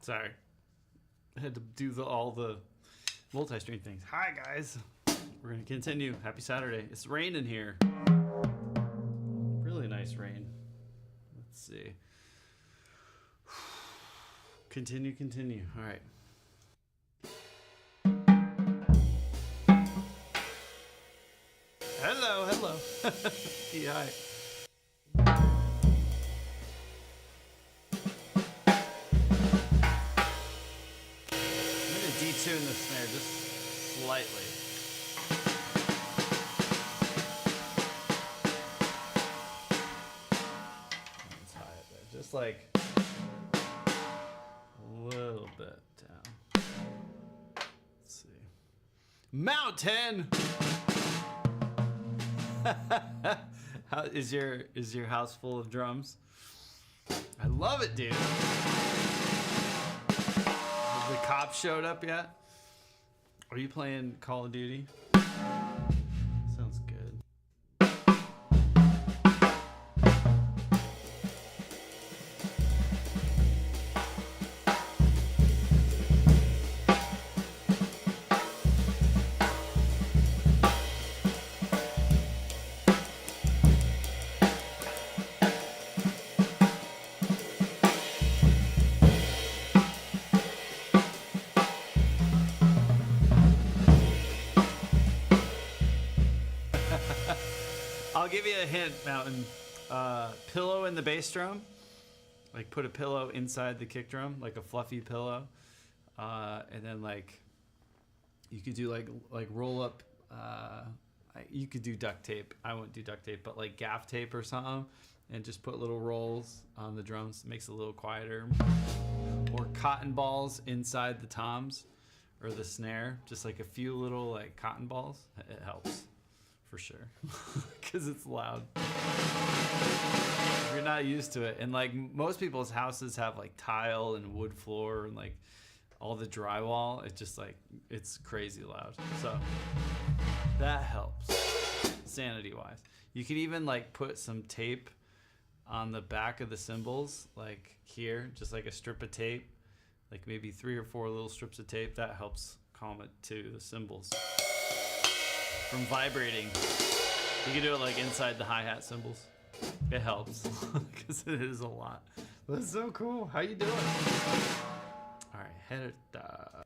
Sorry. I had to do all the multi-stream things. Hi, guys. We're going to continue. Happy Saturday. It's raining here. Really nice rain. Let's see. Continue. All right. Hello. Yeah, hi. Detune the snare just slightly. Let's high it there. Just like a little bit down. Let's see. Mountain! How is your house full of drums? I love it, dude. The cops showed up yet? Are you playing Call of Duty? Sounds good. I'll give you a hint, Mountain. Pillow in the bass drum. Like put a pillow inside the kick drum, like a fluffy pillow. And then like you could do like roll up. You could do duct tape. I wouldn't do duct tape, but like gaff tape or something, and just put little rolls on the drums. It makes it a little quieter. Or cotton balls inside the toms or the snare. Just like a few little like cotton balls. It helps. For sure, because it's loud. You're not used to it, and like most people's houses have like tile and wood floor and like all the drywall. It's just like it's crazy loud. So that helps, sanity wise. You could even like put some tape on the back of the cymbals, like here, just like a strip of tape, like maybe 3 or 4 little strips of tape. That helps calm it to the cymbals. From vibrating. You can do it like inside the hi-hat cymbals. It helps because it is a lot. That's so cool. How you doing? All right, Herta.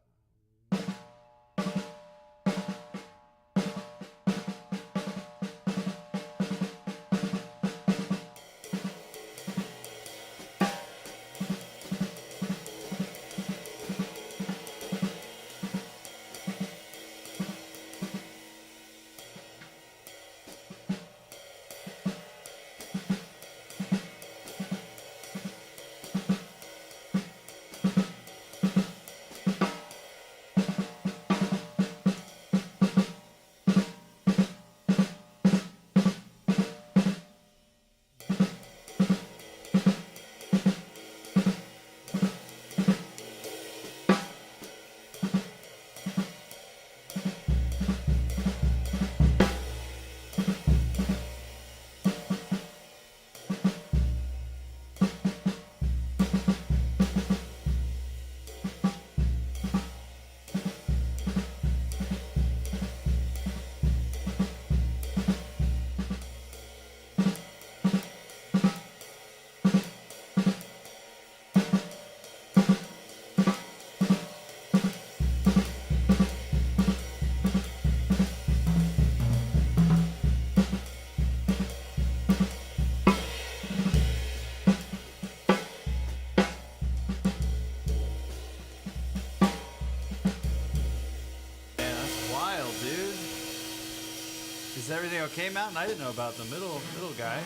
Is everything okay, Mountain? I didn't know about the middle guy.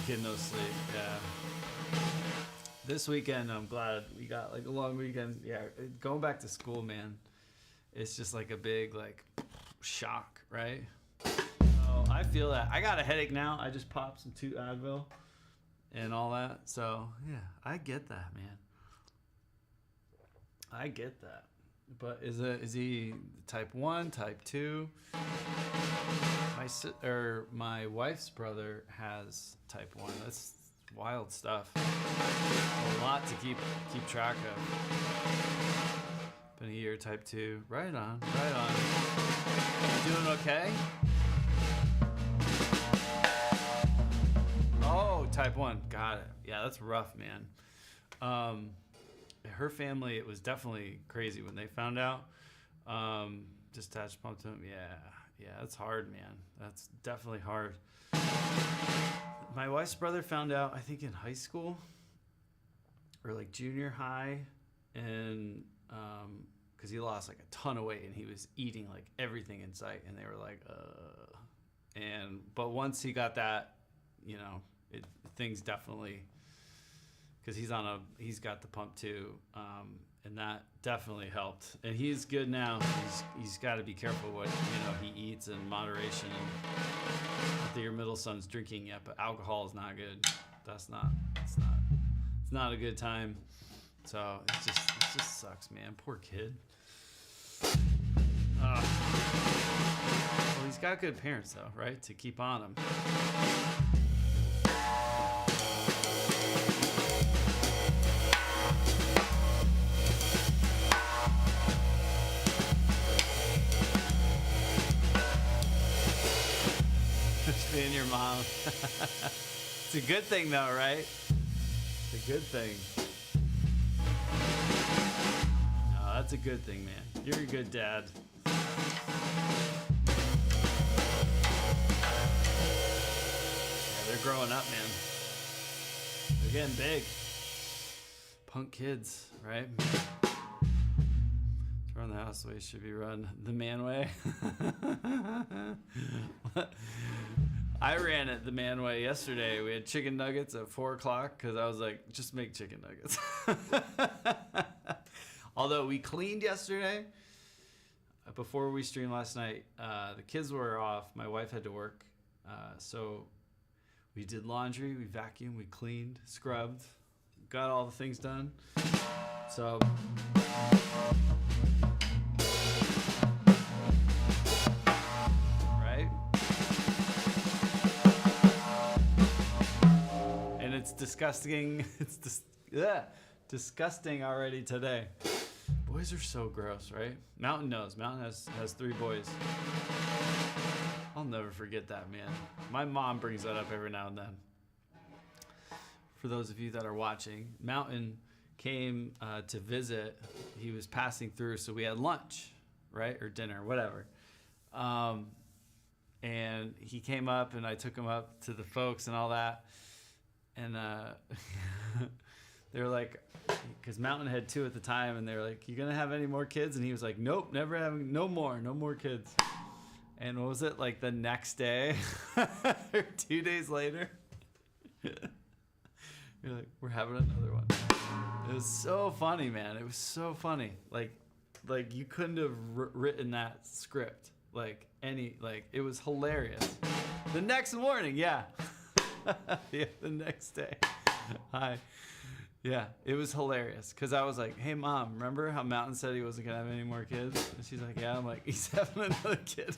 Getting no sleep, yeah. This weekend, I'm glad we got like a long weekend. Yeah, going back to school, man. It's just like a big like shock, right? So I feel that. I got a headache now. I just popped some Advil and all that. So yeah, I get that, man. I get that. But is he type 1, type 2? My wife's brother has type 1. That's wild stuff. A lot to keep track of. Been a year, type 2. Right on, right on. You doing okay? Oh, type 1. Got it. Yeah, that's rough, man. Her family, it was definitely crazy when they found out. Discharge pump to him. Yeah, that's hard, man. That's definitely hard. My wife's brother found out, I think in high school or like junior high, and because he lost like a ton of weight and he was eating like everything in sight, and they were like, but once he got that, you know, things definitely, because he's got the pump too, and that definitely helped. And he's good now. He's got to be careful what he eats in moderation. Not that your middle son's drinking yet, but alcohol is not good. It's not a good time. So it just sucks, man. Poor kid. Well, he's got good parents though, right? To keep on him. Being your mom. It's a good thing though, right? It's a good thing. No, that's a good thing, man. You're a good dad. Yeah, they're growing up, man. They're getting big. Punk kids, right? Run the house the way it should be run. The man way. I ran it the man way yesterday. We had chicken nuggets at 4 o'clock because I was like, just make chicken nuggets. Although we cleaned yesterday, before we streamed last night, the kids were off. My wife had to work. So we did laundry, we vacuumed, we cleaned, scrubbed, got all the things done. So... It's disgusting. Disgusting already today. Boys are so gross, right? Mountain knows. Mountain has 3 boys. I'll never forget that, man. My mom brings that up every now and then. For those of you that are watching, Mountain came to visit. He was passing through, so we had lunch, right? Or dinner, whatever. And he came up, and I took him up to the folks and all that. And they were like, because Mountain had 2 at the time, and they were like, "You gonna have any more kids?" And he was like, "Nope, never having, no more kids." And what was it, like the next day or 2 days later? You're like, "We're having another one." It was so funny, man. It was so funny. Like you couldn't have written that script. It was hilarious. The next morning, yeah. Yeah, the next day. Hi. Yeah, it was hilarious because I was like, "Hey, Mom, remember how Mountain said he wasn't going to have any more kids?" And she's like, "Yeah." I'm like, "He's having another kid."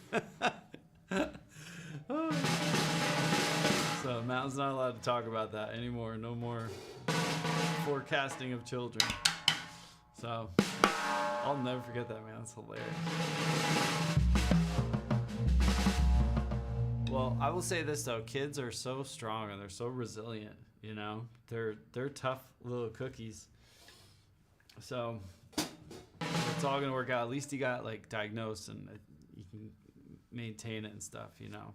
So Mountain's not allowed to talk about that anymore. No more forecasting of children. So I'll never forget that, man. It's hilarious. Well, I will say this though, kids are so strong and they're so resilient, you know. They're tough little cookies. So it's all gonna work out. At least he got like diagnosed and you can maintain it and stuff, you know.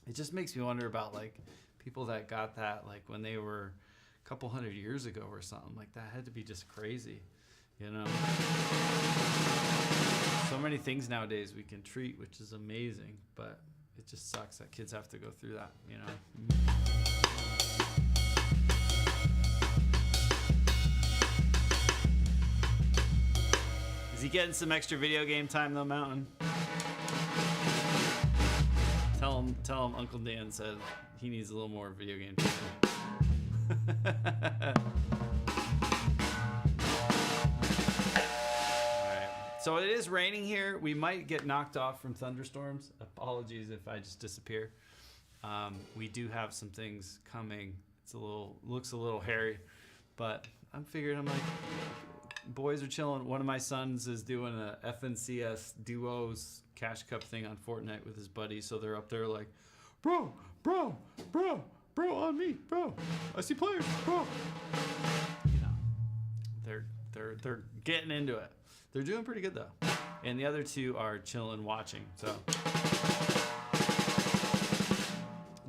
It just makes me wonder about like people that got that like when they were a couple hundred years ago or something. Like that had to be just crazy, you know. So many things nowadays we can treat, which is amazing, but it just sucks that kids have to go through that, you know. Is he getting some extra video game time though, Mountain? Tell him Uncle Dan said he needs a little more video game time. So it is raining here. We might get knocked off from thunderstorms. Apologies if I just disappear. We do have some things coming. looks a little hairy, but I'm like, boys are chilling. One of my sons is doing a FNCS duos cash cup thing on Fortnite with his buddies, so they're up there like, bro, on me, bro. I see players, bro. You know, they're getting into it. They're doing pretty good though, and the other two are chilling, watching. So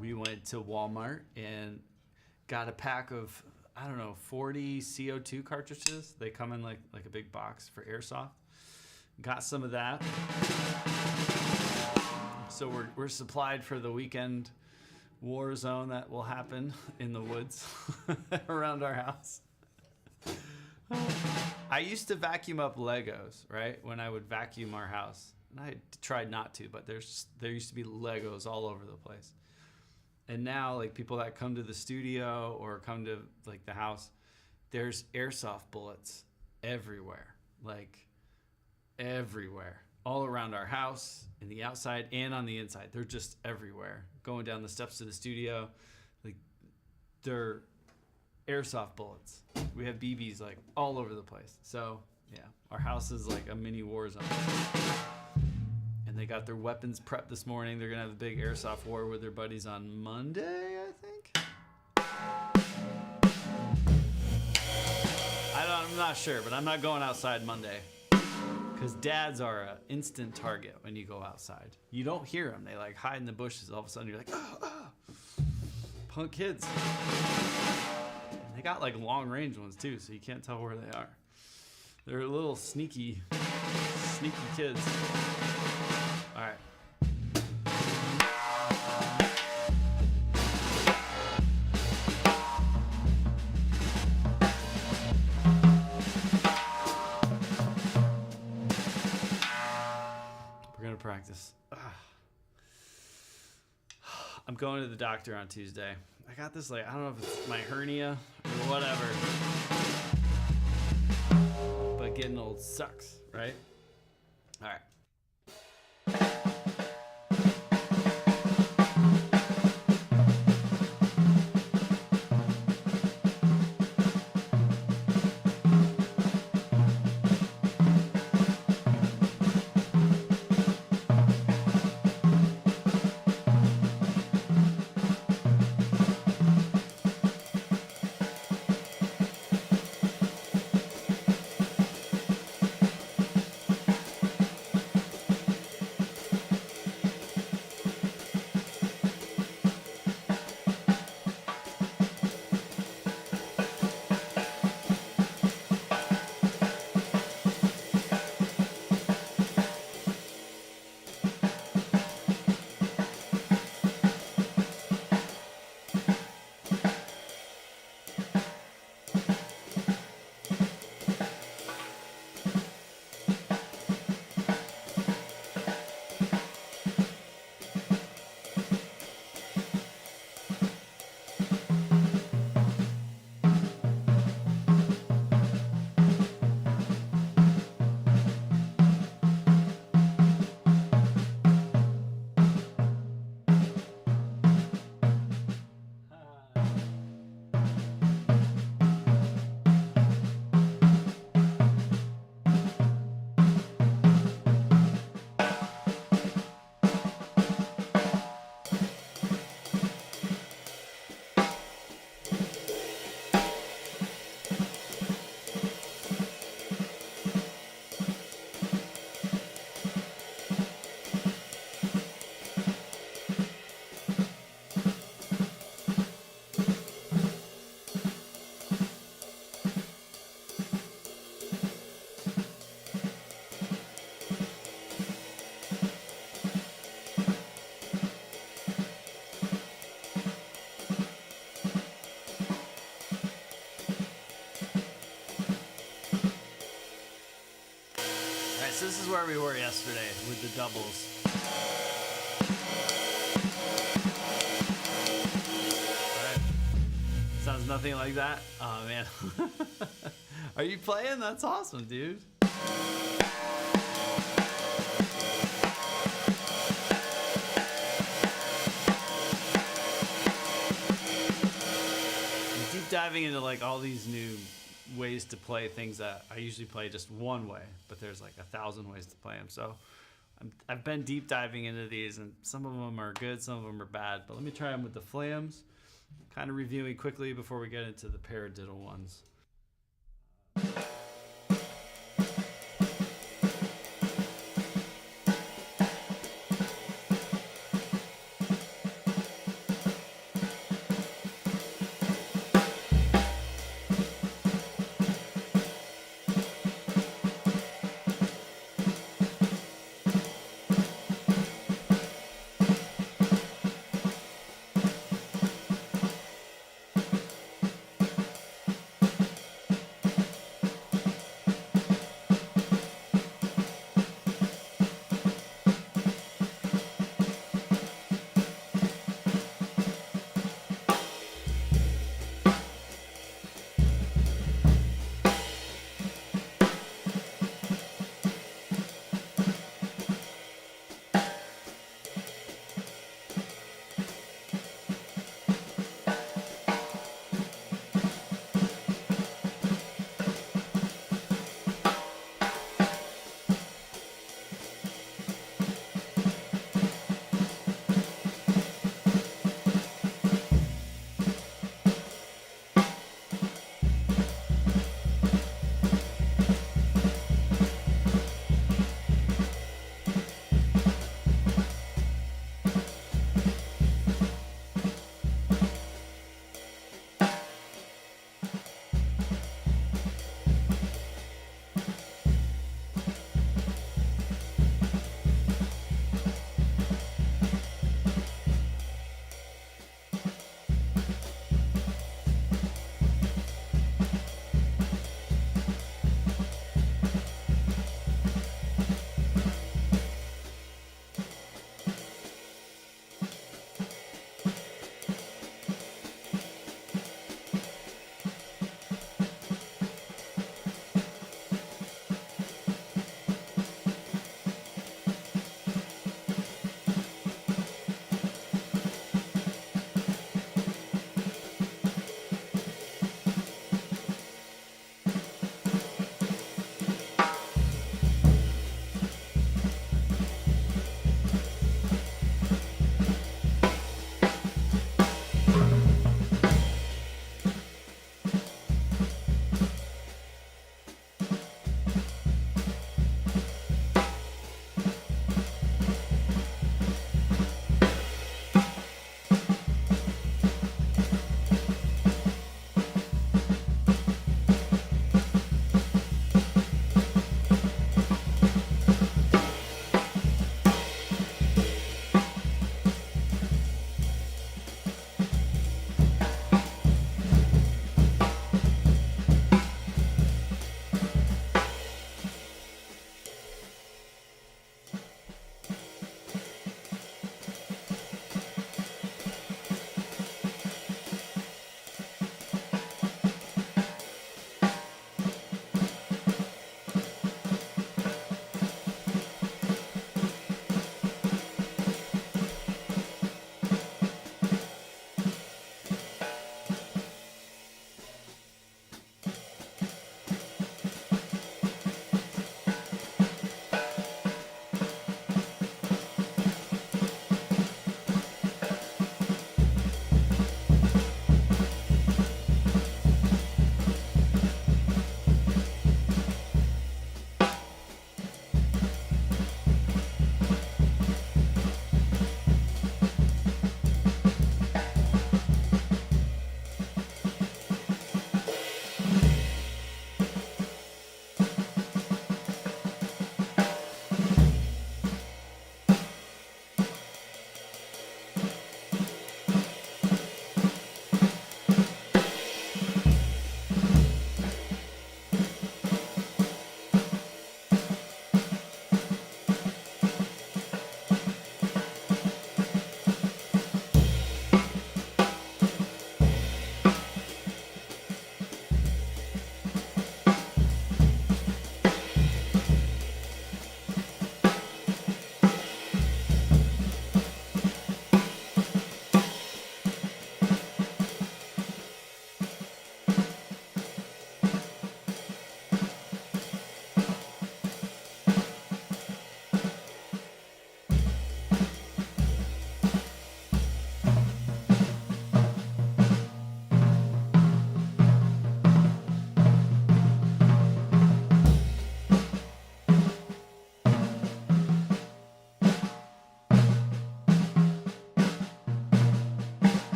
we went to Walmart and got a pack of, I don't know, 40 CO2 cartridges. They come in like a big box for airsoft. Got some of that. So we're supplied for the weekend war zone that will happen in the woods around our house. I used to vacuum up Legos, right? When I would vacuum our house. And I tried not to, but there used to be Legos all over the place. And now, like, people that come to the studio or come to like the house, there's airsoft bullets everywhere, like everywhere, all around our house, in the outside and on the inside. They're just everywhere. Going down the steps to the studio, like, they're airsoft bullets. We have BBs like all over the place. So yeah, our house is like a mini war zone. And they got their weapons prepped this morning. They're gonna have a big airsoft war with their buddies on Monday, I think. I'm not sure, but I'm not going outside Monday. Because dads are an instant target when you go outside. You don't hear them. They like hide in the bushes. All of a sudden you're like, punk kids. And they got like long range ones too, so you can't tell where they are. They're little sneaky kids. All right. We're gonna practice. I'm going to the doctor on Tuesday. I got this, like, I don't know if it's my hernia or whatever. But getting old sucks, right? All right. So this is where we were yesterday with the doubles. All right. Sounds nothing like that. Oh man. Are you playing? That's awesome, dude. diving into like all these new ways to play things that I usually play just one way, but there's like 1,000 ways to play them. So I've been deep diving into these, and some of them are good, some of them are bad. But let me try them with the flams, kind of reviewing quickly before we get into the paradiddle ones.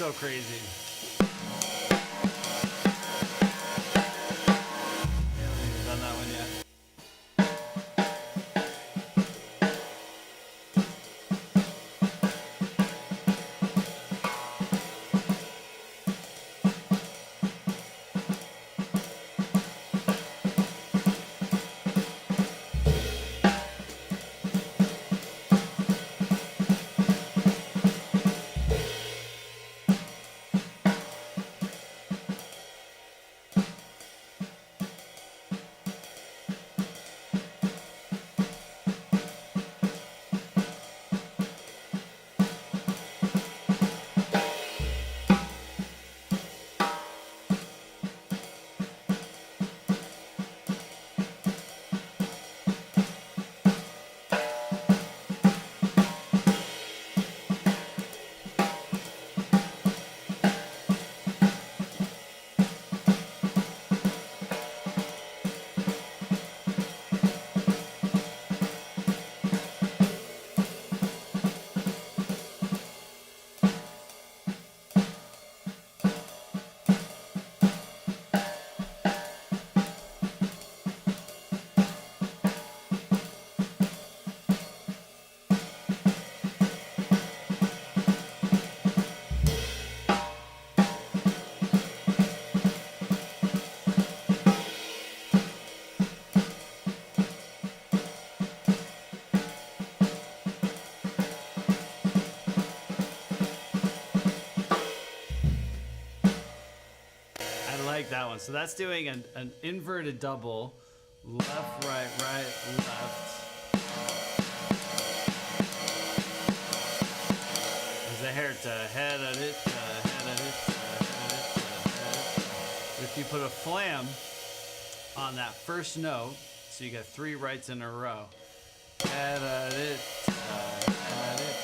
so crazy. Yeah, we haven't done that one yet. That one. So that's doing an inverted double, left, right, right, left. There's a Herta, head at it, head at it, head at it. If you put a flam on that first note, so you get 3 rights in a row. Head at it, head at it.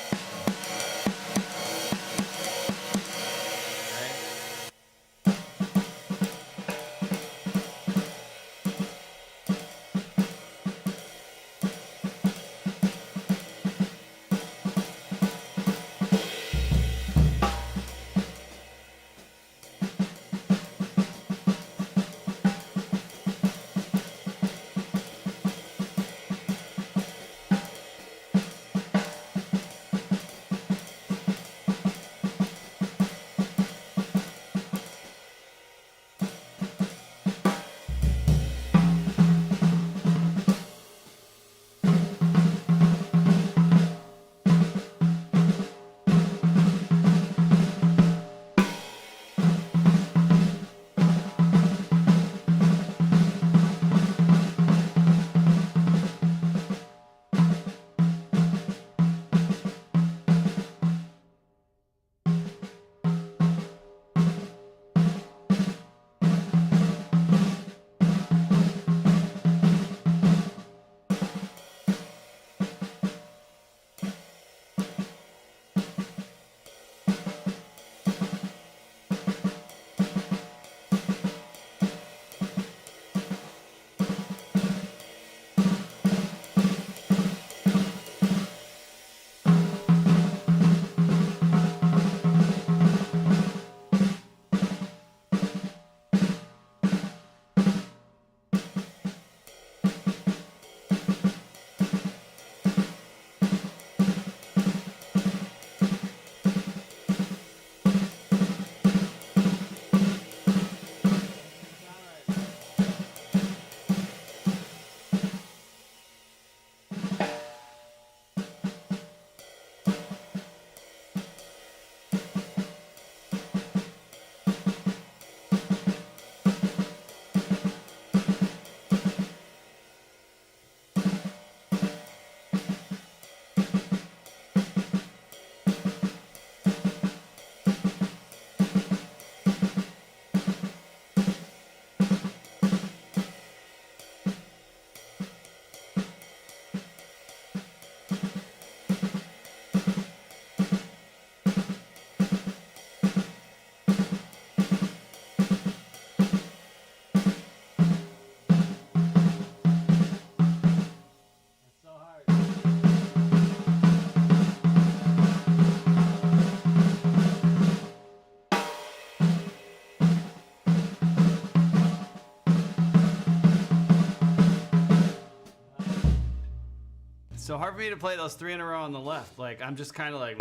for me to play those 3 in a row on the left. Like, I'm just kind of like,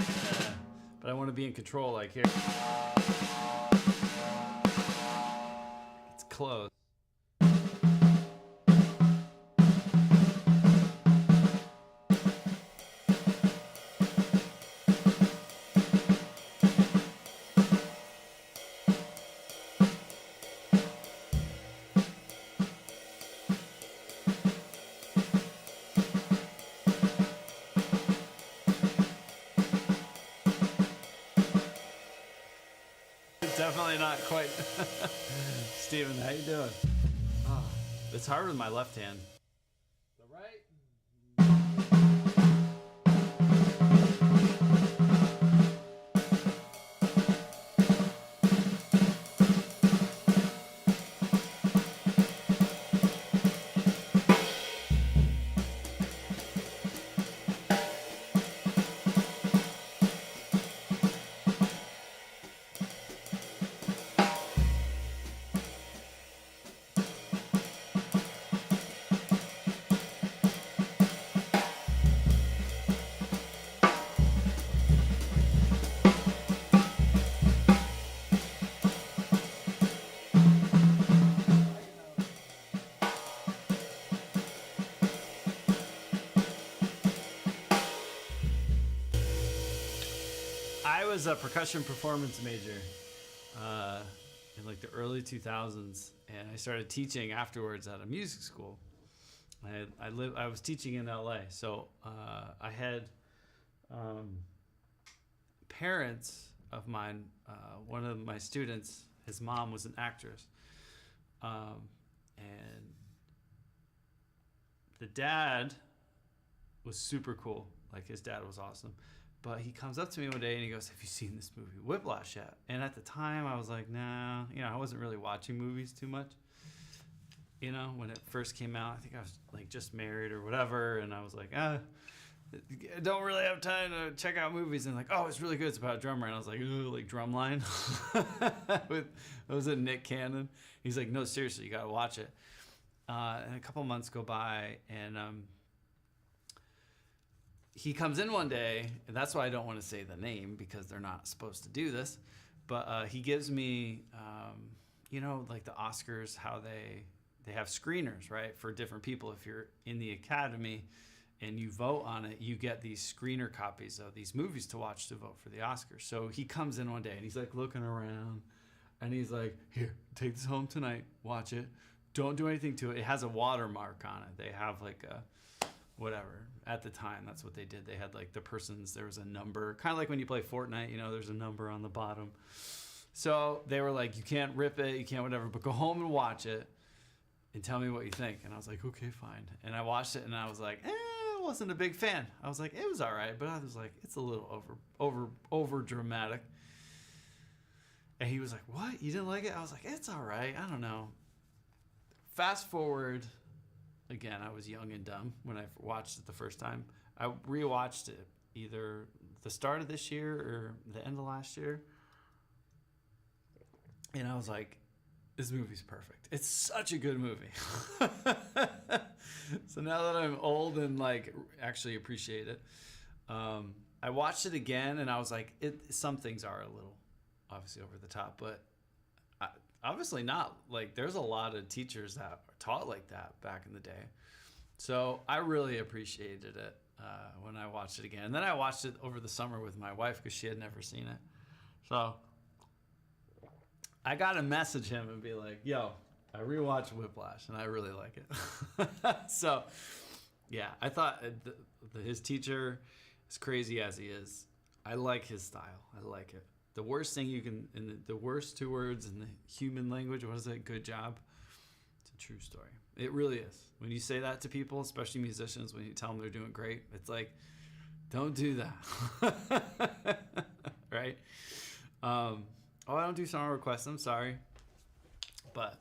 but I want to be in control. Like here, it's close. Definitely not quite. Steven, how you doing? Oh, it's hard with my left hand. The right. I was a percussion performance major in like the early 2000s, and I started teaching afterwards at a music school. I was teaching in LA, so I had parents of mine. One of my students, his mom was an actress, and the dad was super cool. Like, his dad was awesome. But he comes up to me one day and he goes, "Have you seen this movie Whiplash yet?" And at the time I was like, "Nah," I wasn't really watching movies too much. When it first came out, I think I was like just married or whatever, and I was like, I don't really have time to check out movies. And like, "Oh, it's really good. It's about a drummer." And I was like, "Ooh, like Drumline?" Was it Nick Cannon? He's like, "No, seriously, you gotta watch it." And a couple months go by, and he comes in one day, and that's why I don't want to say the name, because they're not supposed to do this. But he gives me, like the Oscars, how they have screeners, right, for different people. If you're in the Academy and you vote on it, you get these screener copies of these movies to watch to vote for the Oscars. So he comes in one day and he's like looking around, and he's like, "Here, take this home tonight. Watch it. Don't do anything to it. It has a watermark on it." They have like a whatever. At the time, that's what they did. They had like there was a number, kind of like when you play Fortnite, there's a number on the bottom. So they were like, "You can't rip it, you can't whatever, but go home and watch it and tell me what you think." And I was like, "Okay, fine." And I watched it, and I was like, I wasn't a big fan. I was like, it was all right, but I was like, it's a little over dramatic. And he was like, "What? You didn't like it?" I was like, "It's all right. I don't know." Fast forward. Again, I was young and dumb when I watched it the first time. I rewatched it either the start of this year or the end of last year. And I was like, this movie's perfect. It's such a good movie. So now that I'm old and like actually appreciate it, I watched it again, and I was like, some things are a little obviously over the top, but obviously not. Like, there's a lot of teachers that are taught like that back in the day. So I really appreciated it when I watched it again. And then I watched it over the summer with my wife because she had never seen it. So I got to message him and be like, "Yo, I rewatched Whiplash and I really like it." So yeah, I thought his teacher, as crazy as he is, I like his style. I like it. The worst thing you can, in the worst 2 words in the human language, what is it? Good job. It's a true story. It really is. When you say that to people, especially musicians, when you tell them they're doing great, it's like, don't do that. Right? I don't do song requests. I'm sorry. But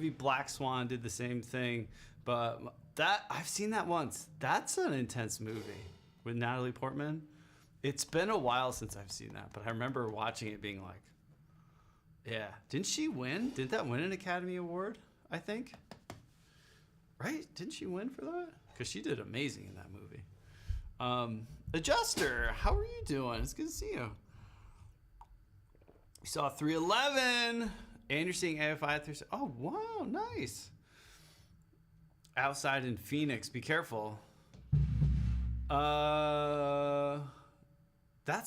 maybe Black Swan did the same thing, but that I've seen that once. That's an intense movie with Natalie Portman. It's been a while since I've seen that, but I remember watching it being like, yeah. Didn't she win? Did that win an Academy Award, I think? Right? Didn't she win for that? Because she did amazing in that movie. Adjuster, how are you doing? It's good to see you. We saw 311, and you're seeing AFI 3. Oh, wow, nice. Outside in Phoenix, be careful. That's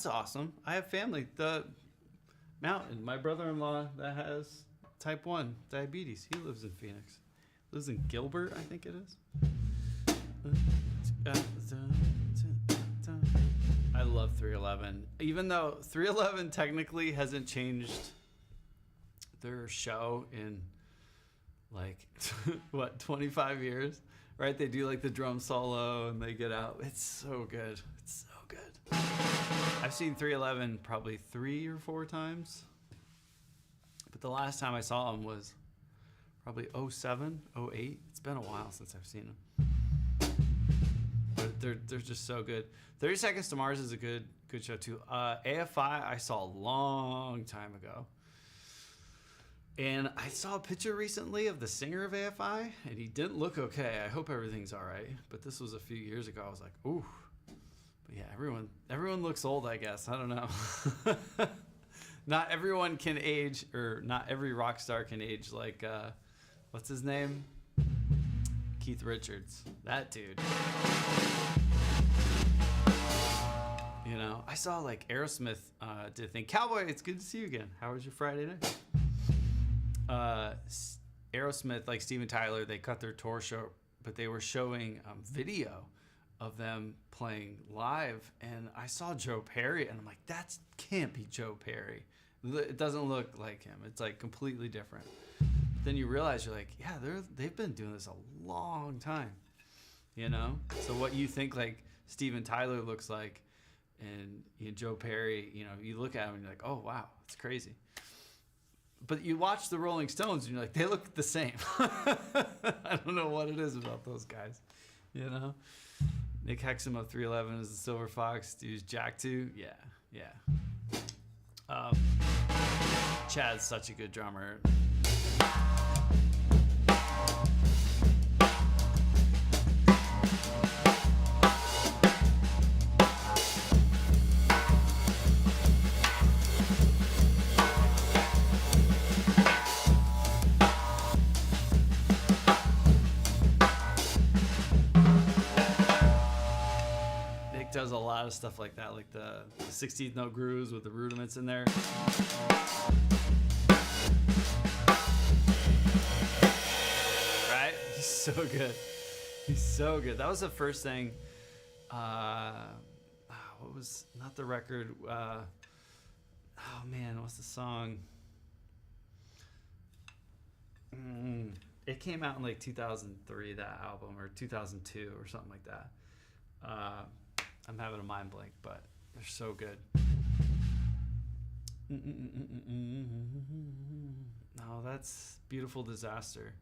awesome. I have family. The Mountain, my brother-in-law that has type 1 diabetes. He lives in Phoenix. Lives in Gilbert, I think it is. I love 311. Even though 311 technically hasn't changed their show in like, what, 25 years? Right? They do like the drum solo and they get out. It's so good. It's so good. I've seen 311 probably 3 or 4 times. But the last time I saw them was probably 07, 08. It's been a while since I've seen them. But they're just so good. 30 Seconds to Mars is a good show too. AFI I saw a long time ago. And I saw a picture recently of the singer of AFI, and he didn't look okay. I hope everything's all right. But this was a few years ago. I was like, ooh. But yeah, everyone looks old, I guess. I don't know. Not everyone can age, or not every rock star can age like, what's his name? Keith Richards. That dude. You know, I saw like Aerosmith did a thing. Cowboy, it's good to see you again. How was your Friday night? Aerosmith, like Steven Tyler, they cut their tour show, but they were showing video of them playing live, and I saw Joe Perry, and I'm like, that can't be Joe Perry. It doesn't look like him. It's like completely different. But then you realize, you're like, yeah, they've been doing this a long time, you know? So what you think like Steven Tyler looks like, and Joe Perry, you look at him and you're like, oh wow, it's crazy. But you watch the Rolling Stones and you're like, they look the same. I don't know what it is about those guys, you know? Nick Hexum of 311 is the Silver Fox. Dude's Jack 2. Yeah. Chad's such a good drummer. Does a lot of stuff like that, like the 16th note grooves with the rudiments in there. Right? He's so good. He's so good. That was the first thing. What was not the record? Oh man, what's the song? It came out in like 2003, that album, or 2002 or something like that. I'm having a mind blank, but they're so good. No, that's Beautiful Disaster.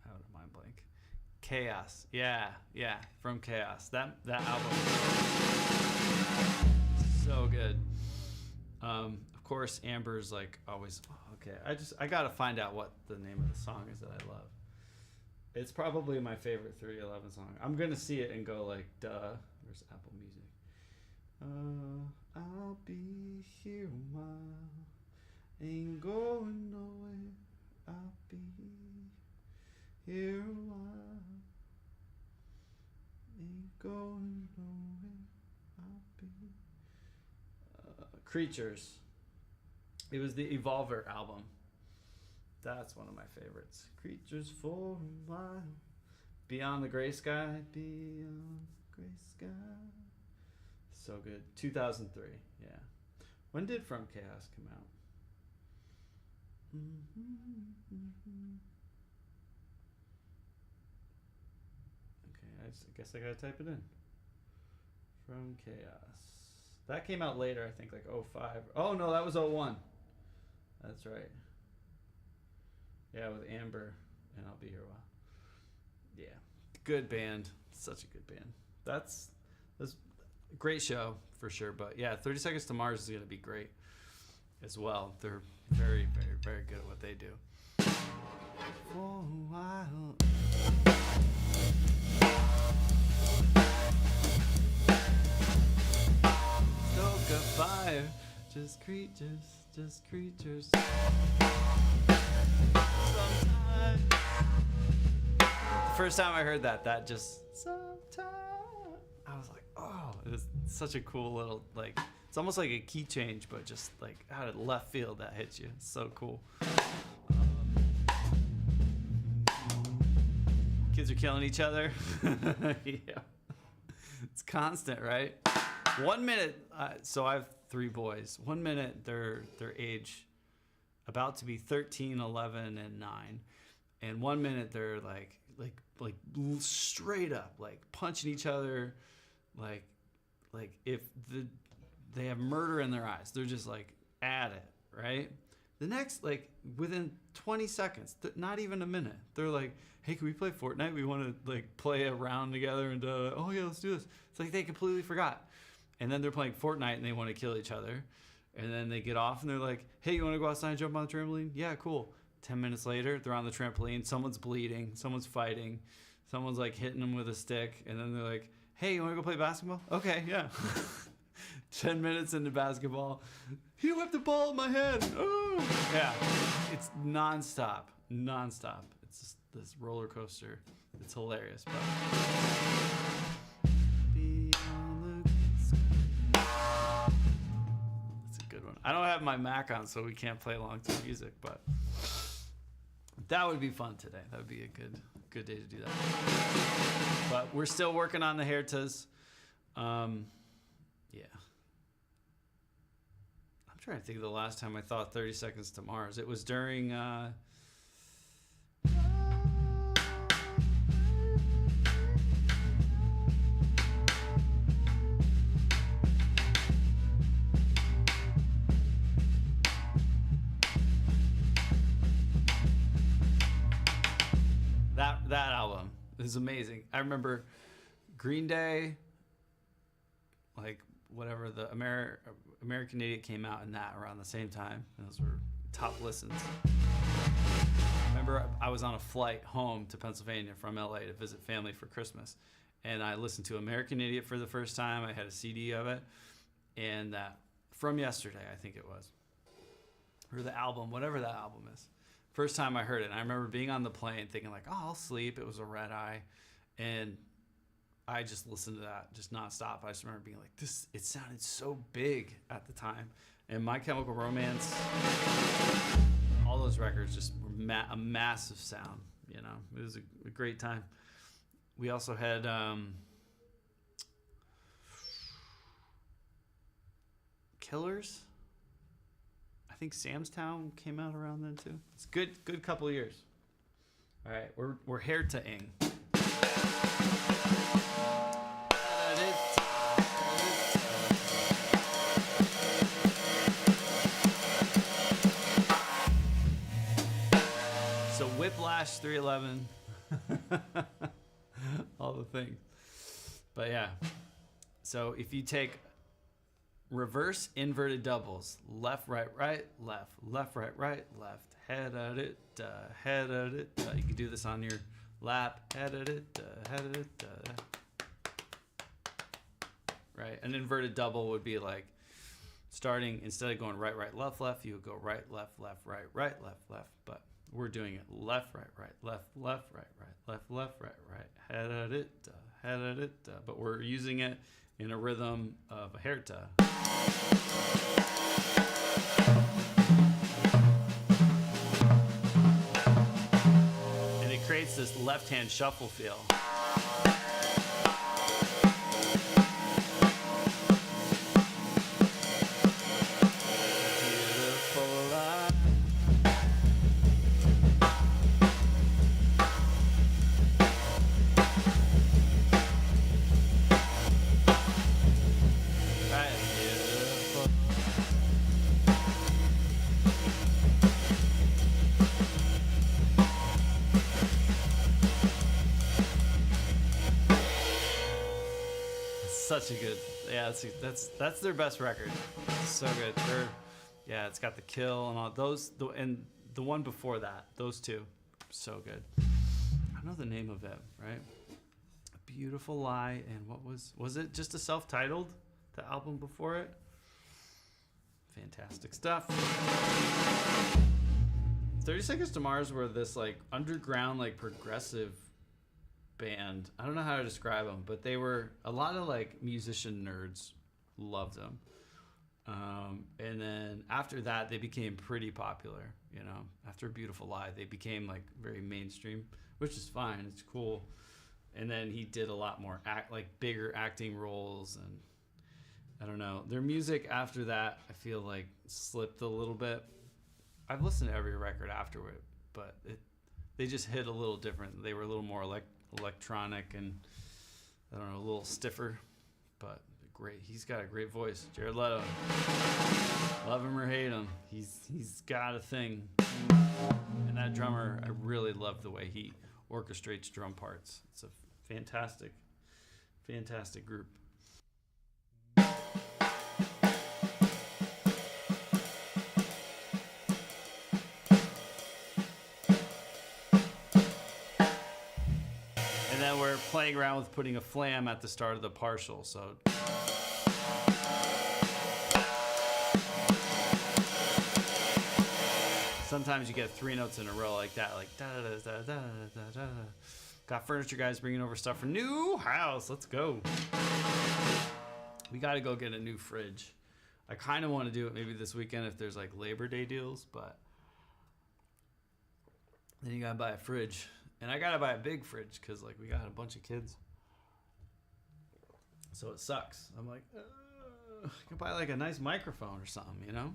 Having a mind blank. Chaos. Yeah, from Chaos. That album. So good. Of course, Amber's like always, okay, I gotta find out what the name of the song is that I love. It's probably my favorite 311 song. I'm gonna see it and go like, duh. Where's Apple Music? I'll be here a while, ain't going nowhere. I'll be here a while, ain't going nowhere. I'll be. Creatures. It was the Evolver album. That's one of my favorites. Creatures for a while. Beyond the Gray Sky. Beyond the Gray Sky. So good. 2003. Yeah. When did From Chaos come out? Okay, I guess I gotta type it in. From Chaos. That came out later, I think, like 05. Oh no, that was 01. That's right. Yeah, with Amber and I'll Be Here a while. Yeah, good band. Such a good band. That's a great show for sure. But yeah, 30 Seconds to Mars is gonna be great as well. They're very, very, very good at what they do. For a while. Stoke a fire, just creatures. Sometimes. The first time I heard that just sometimes, I was like, oh, it was such a cool little, like, it's almost like a key change, but just like out of left field that hits you. It's so cool. Kids are killing each other. Yeah. It's constant, right? 1 minute, so I have 3 boys. 1 minute, they're age about to be 13, 11, and 9. And 1 minute, they're like straight up, like punching each other, like if they have murder in their eyes. They're just like at it, right? The next, like within 20 seconds, not even a minute, they're like, hey, can we play Fortnite? We want to like play a round together and oh yeah, let's do this. It's like they completely forgot. And then they're playing Fortnite and they want to kill each other. And then they get off and they're like, hey, you want to go outside and jump on the trampoline? Yeah, cool. 10 minutes later, they're on the trampoline. Someone's bleeding. Someone's fighting. Someone's like hitting them with a stick. And then they're like, hey, you want to go play basketball? Okay, yeah. 10 minutes into basketball. He whipped the ball at my head. Oh. Yeah, it's nonstop. It's just this roller coaster. It's hilarious. But that's a good one. I don't have my Mac on, so we can't play along to music, but that would be fun today. That would be a good day to do that. But we're still working on the Hertas. Yeah. I'm trying to think of the last time I thought 30 Seconds to Mars. It was during that album is amazing. I remember Green Day, like whatever, the American Idiot came out in that around the same time. And those were top listens. I remember I was on a flight home to Pennsylvania from LA to visit family for Christmas. And I listened to American Idiot for the first time. I had a CD of it. And from yesterday, I think it was. Or the album, whatever that album is. First time I heard it, and I remember being on the plane thinking like, oh, I'll sleep. It was a red eye. And I just listened to that just nonstop. I just remember being like, it sounded so big at the time. And My Chemical Romance, all those records just were a massive sound, you know. It was a great time. We also had Killers. I think Sam's Town came out around then too. It's good couple of years. All right, we're Herta-ing. So Whiplash, 311, all the things. But yeah, so if you take reverse inverted doubles, left, right, right, left, left, right, right, left, head at it, head at it. You can do this on your lap, head at it, head at it. Right, an inverted double would be like starting, instead of going right, right, left, left, you would go right, left, left, right, right, left, left. But we're doing it left, right, right, left, left, right, right, left, left, right, right, head at it, head at it. But we're using it in a rhythm of a Herta. And it creates this left-hand shuffle feel. such a good. Yeah, that's their best record. It's so good. Yeah, it's got the kill and all those. And the one before that, those two, so good. I know the name of it, right? A Beautiful Lie, and what was it? Just a self-titled, the album before it. Fantastic stuff. 30 Seconds to Mars were this like underground, like progressive band. I don't know how to describe them, but they were a lot of like musician nerds loved them. And then after that, they became pretty popular. You know, after A Beautiful Lie, they became like very mainstream, which is fine. It's cool. And then he did a lot more bigger acting roles, and I don't know. Their music after that, I feel like slipped a little bit. I've listened to every record afterward, but they just hit a little different. They were a little more electronic and I don't know, a little stiffer, but great. He's got a great voice. Jared Leto. Love him or hate him, he's got a thing. And that drummer, I really love the way he orchestrates drum parts. It's a fantastic, fantastic group. And then we're playing around with putting a flam at the start of the partial, so sometimes you get 3 notes in a row like that, like da da da da da da. Got furniture guys bringing over stuff for new house. Let's go. We got to go get a new fridge. I kind of want to do it maybe this weekend if there's like Labor Day deals, but then you got to buy a fridge. And I got to buy a big fridge because like we got a bunch of kids. So it sucks. I'm like, I could buy like a nice microphone or something, you know?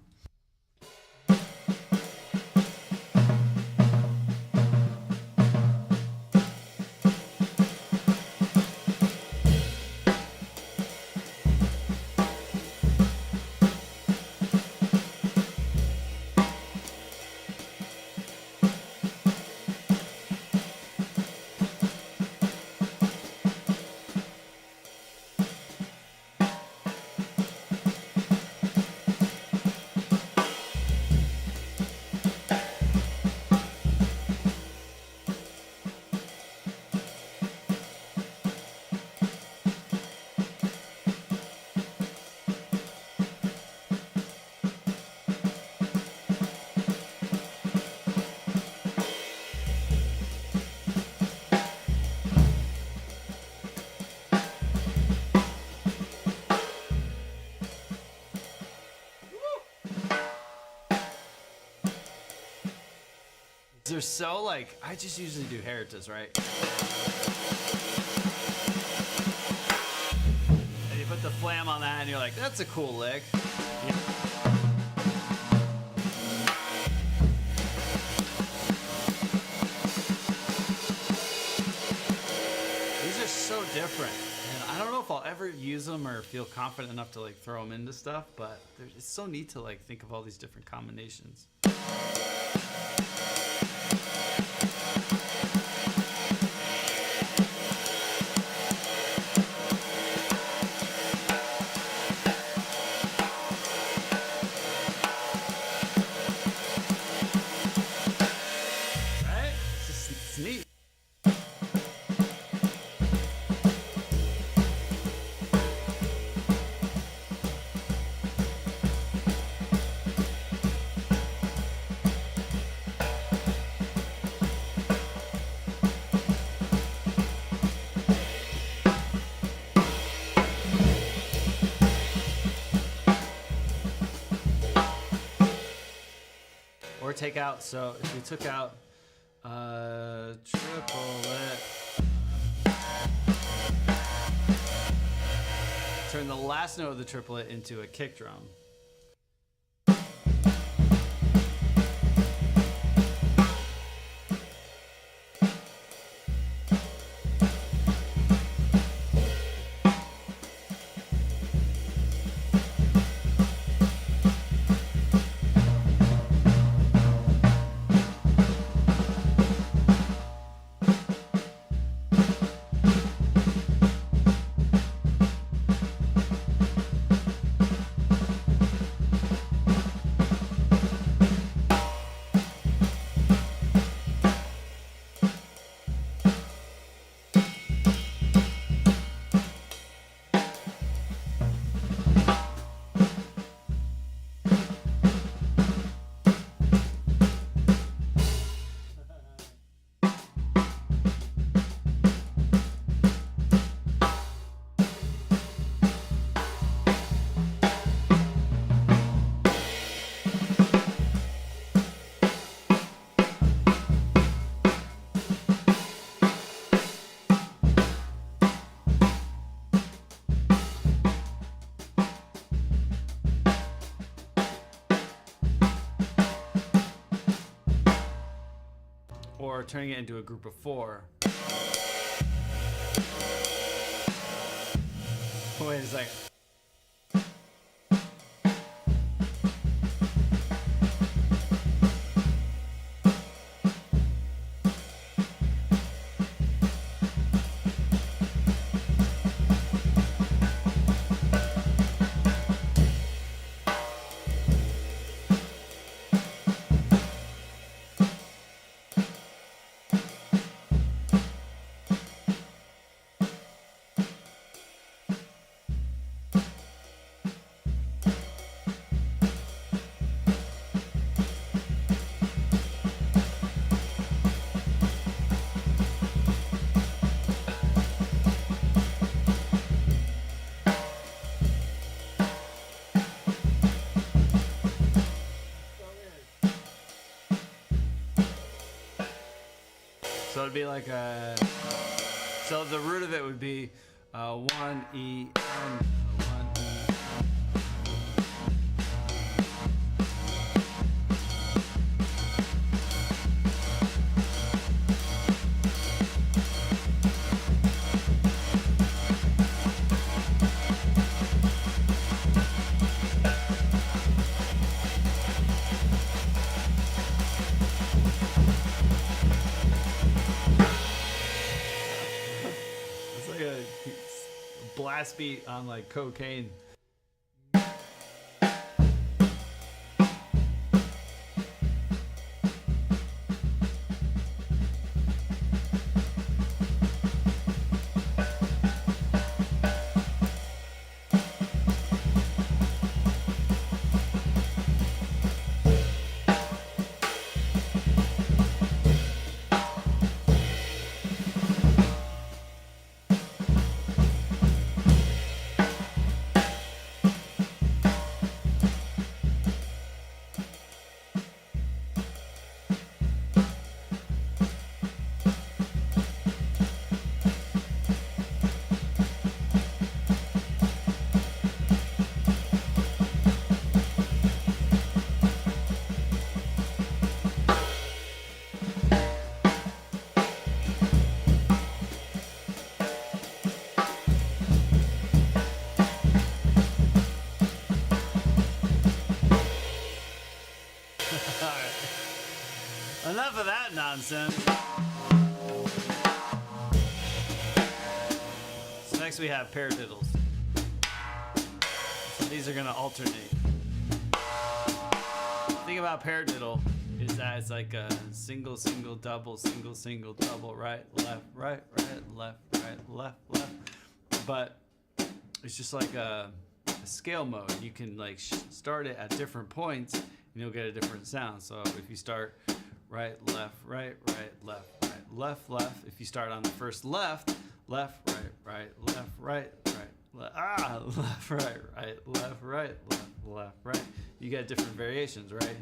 They're so like, I just usually do Hertas, right? And you put the flam on that and you're like, that's a cool lick. Yeah. These are so different. And I don't know if I'll ever use them or feel confident enough to like throw them into stuff, but it's so neat to like think of all these different combinations. Or take out, so if we took out triplet, turn the last note of the triplet into a kick drum. turning it into a group of 4. Wait a second. So it'd be like a. So the root of it would be 1 E N 1 E. It's like a blast beat on like cocaine. Enough of that nonsense. So next we have paradiddles. So these are going to alternate. The thing about paradiddle is that it's like a single, single, double, single, single, double, right, left, right, left, left. But it's just like a scale mode. You can like start it at different points and you'll get a different sound. So if you start right, left, left. If you start on the first left, left, right, left, right. You get different variations, right?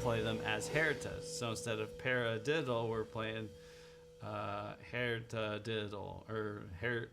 Play them as Hertas. So instead of paradiddle, we're playing Herta diddle or Herta.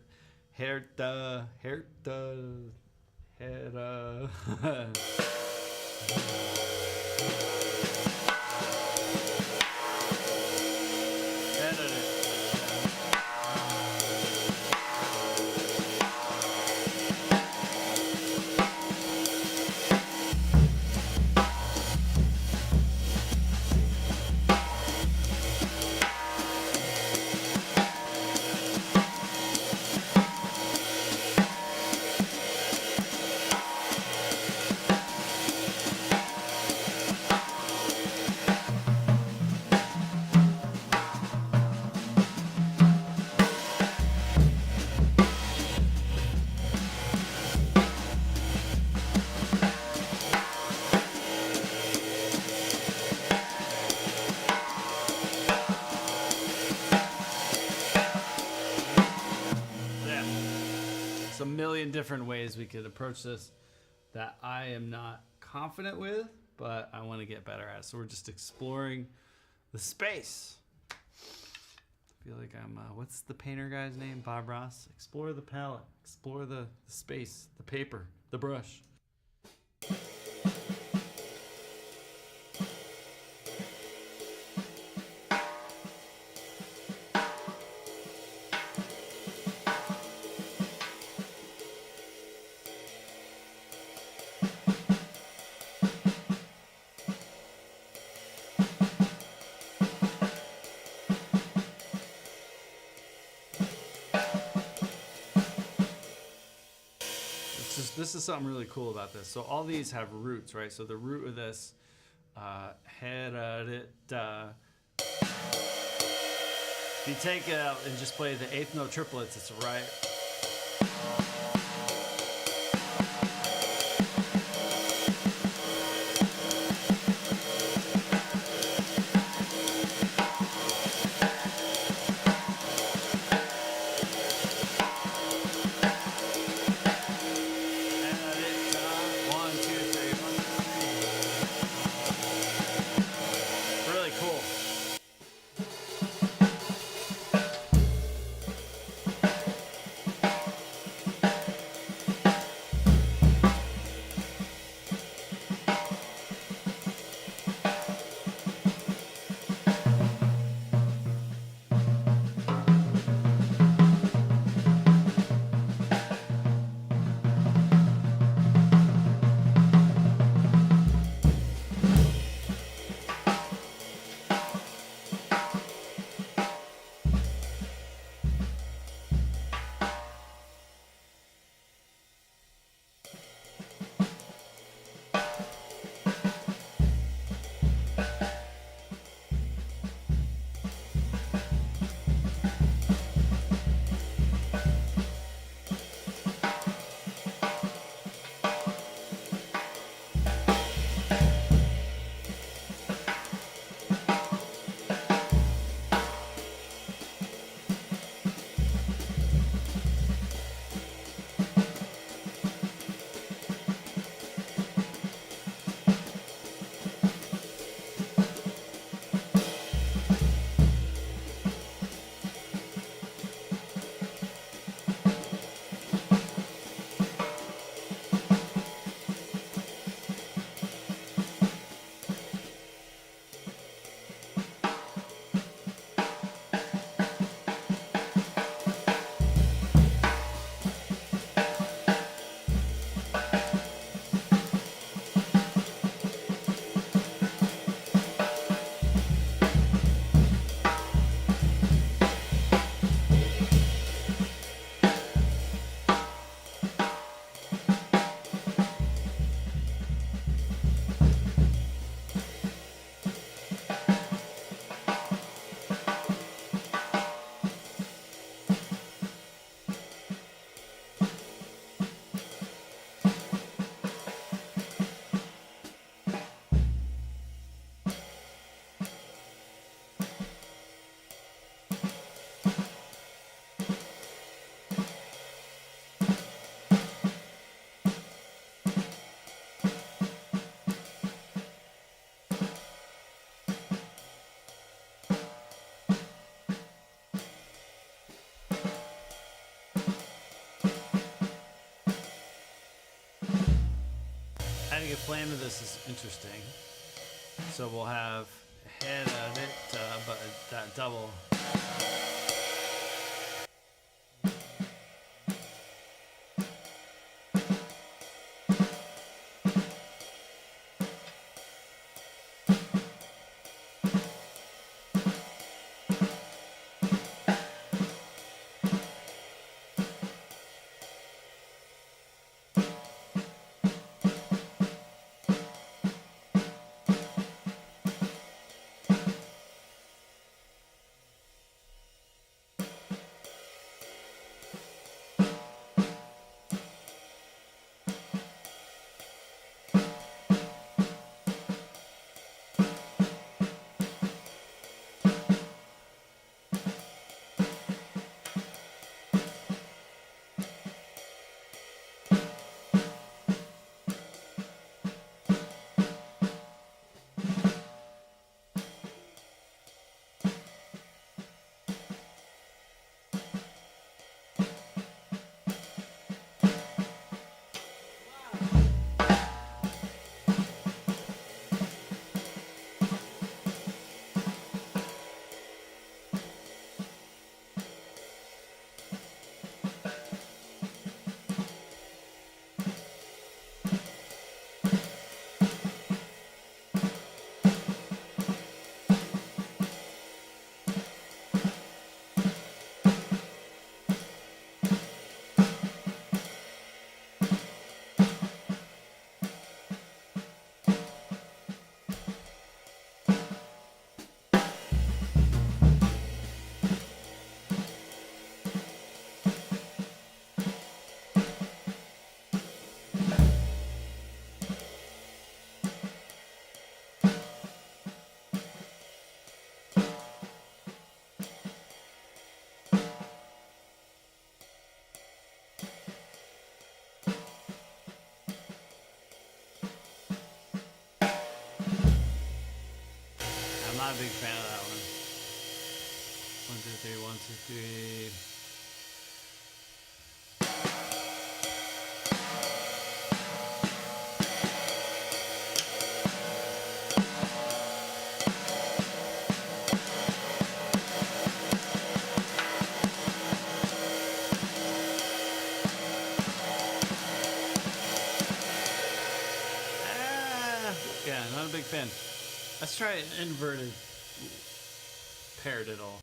different ways we could approach this that I am not confident with, but I want to get better at. So we're just exploring the space. I feel like I'm, what's the painter guy's name? Bob Ross? Explore the palette, explore the space, the paper, the brush. This is something really cool about this. So all these have roots, right? So the root of this, if you take it out and just play the eighth note triplets, it's right. Adding a flame to this is interesting. So we'll have head of it, but that double. Not a big fan of that one. 1, 2, 3, 1, 2, 3. Yeah, not a big fan. Let's try an inverted paradiddle.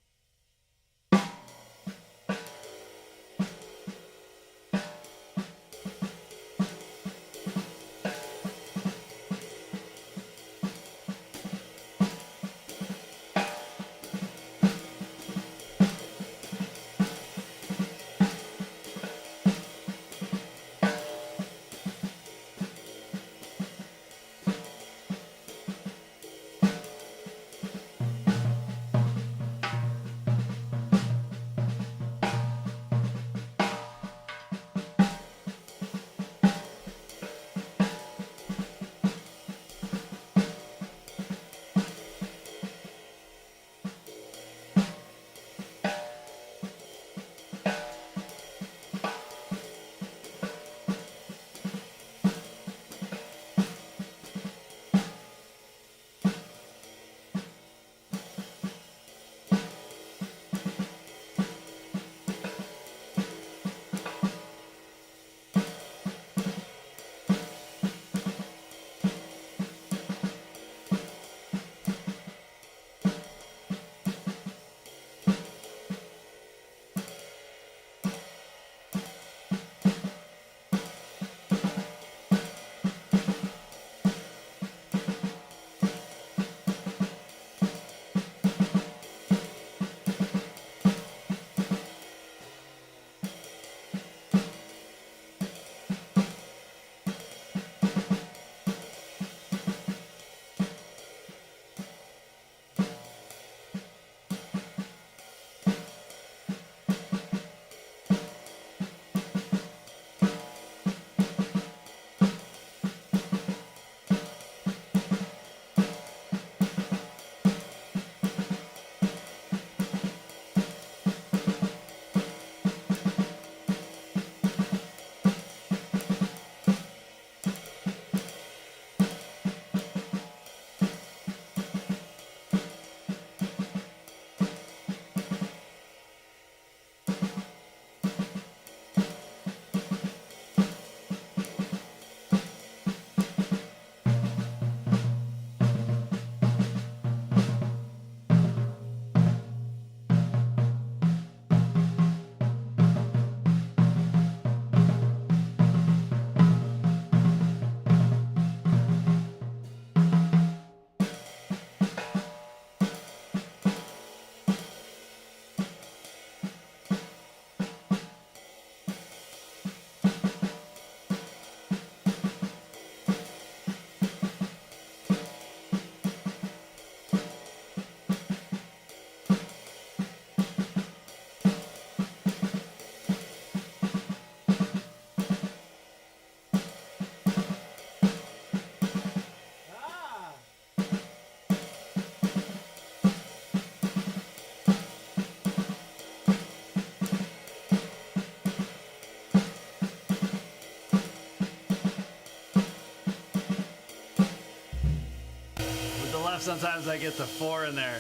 Sometimes I get the 4 in there.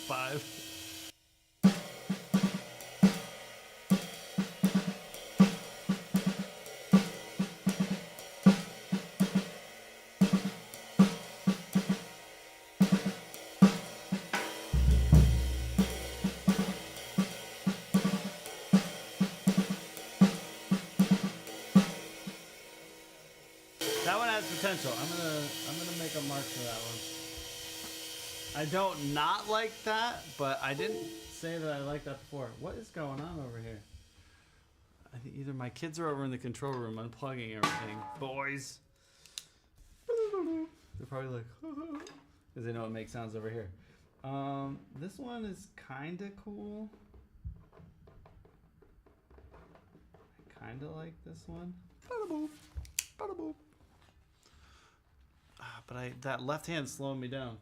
5. That one has potential. I'm gonna make a mark for that one. I don't not like that, but I didn't say that I liked that before. What is going on over here? I think either my kids are over in the control room unplugging everything. Boys. They're probably like, because they know it makes sounds over here. This one is kind of cool. I kind of like this one. Bada boop. Bada boop. but that left hand's slowing me down.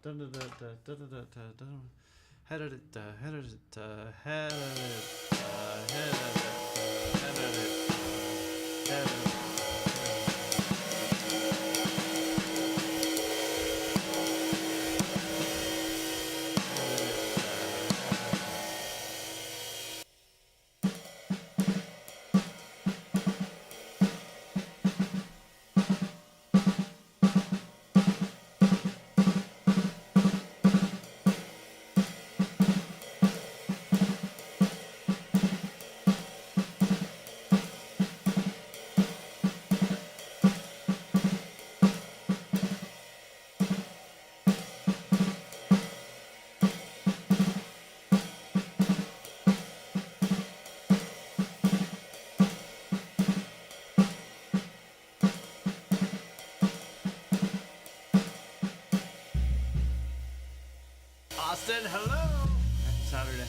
Austin, hello. Happy Saturday.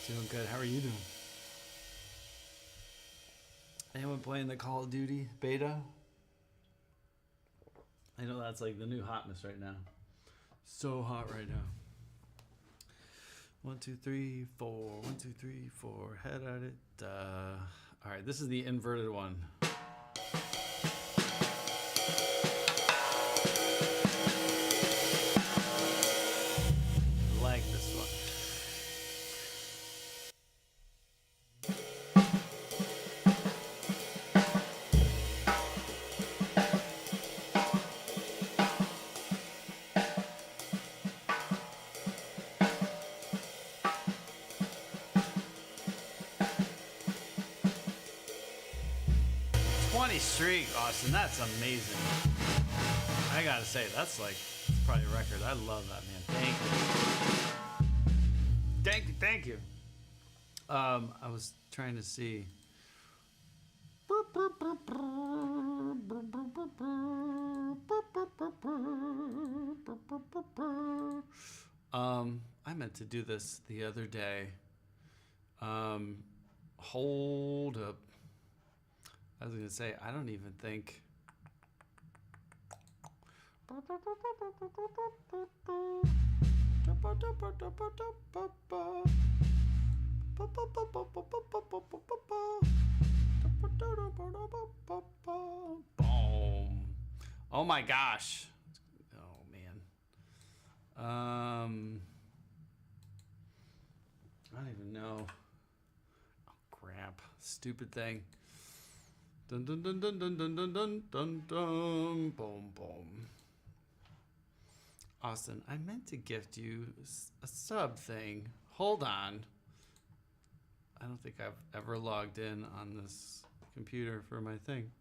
Doing good. How are you doing? Anyone playing the Call of Duty beta? I know that's like the new hotness right now. So hot right now. 1, 2, 3, 4. 1, 2, 3, 4. Head at it. All right, this is the inverted one. Like this one. 20 streak, Austin. That's amazing. I gotta say, that's probably a record. I love that, man. Thank you. I was trying to see. I meant to do this the other day. Hold up. I was gonna say, I don't even think. Boom. Oh my gosh. Oh man. I don't even know. Oh crap. Stupid thing. Dun dun dun dun dun dun dun dun dun dun. Boom boom. Austin, I meant to gift you a sub thing. Hold on. I don't think I've ever logged in on this computer for my thing.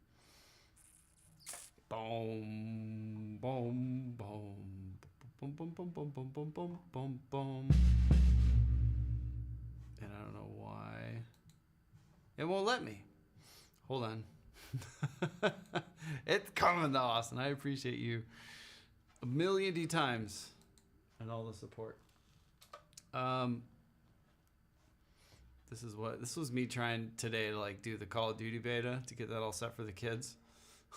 Boom, boom, boom, boom, boom, boom, boom, boom, boom, boom, boom, boom. And I don't know why. It won't let me. Hold on. It's coming though, Austin. I appreciate you a million times and all the support. This was me trying today to do the Call of Duty beta to get that all set for the kids.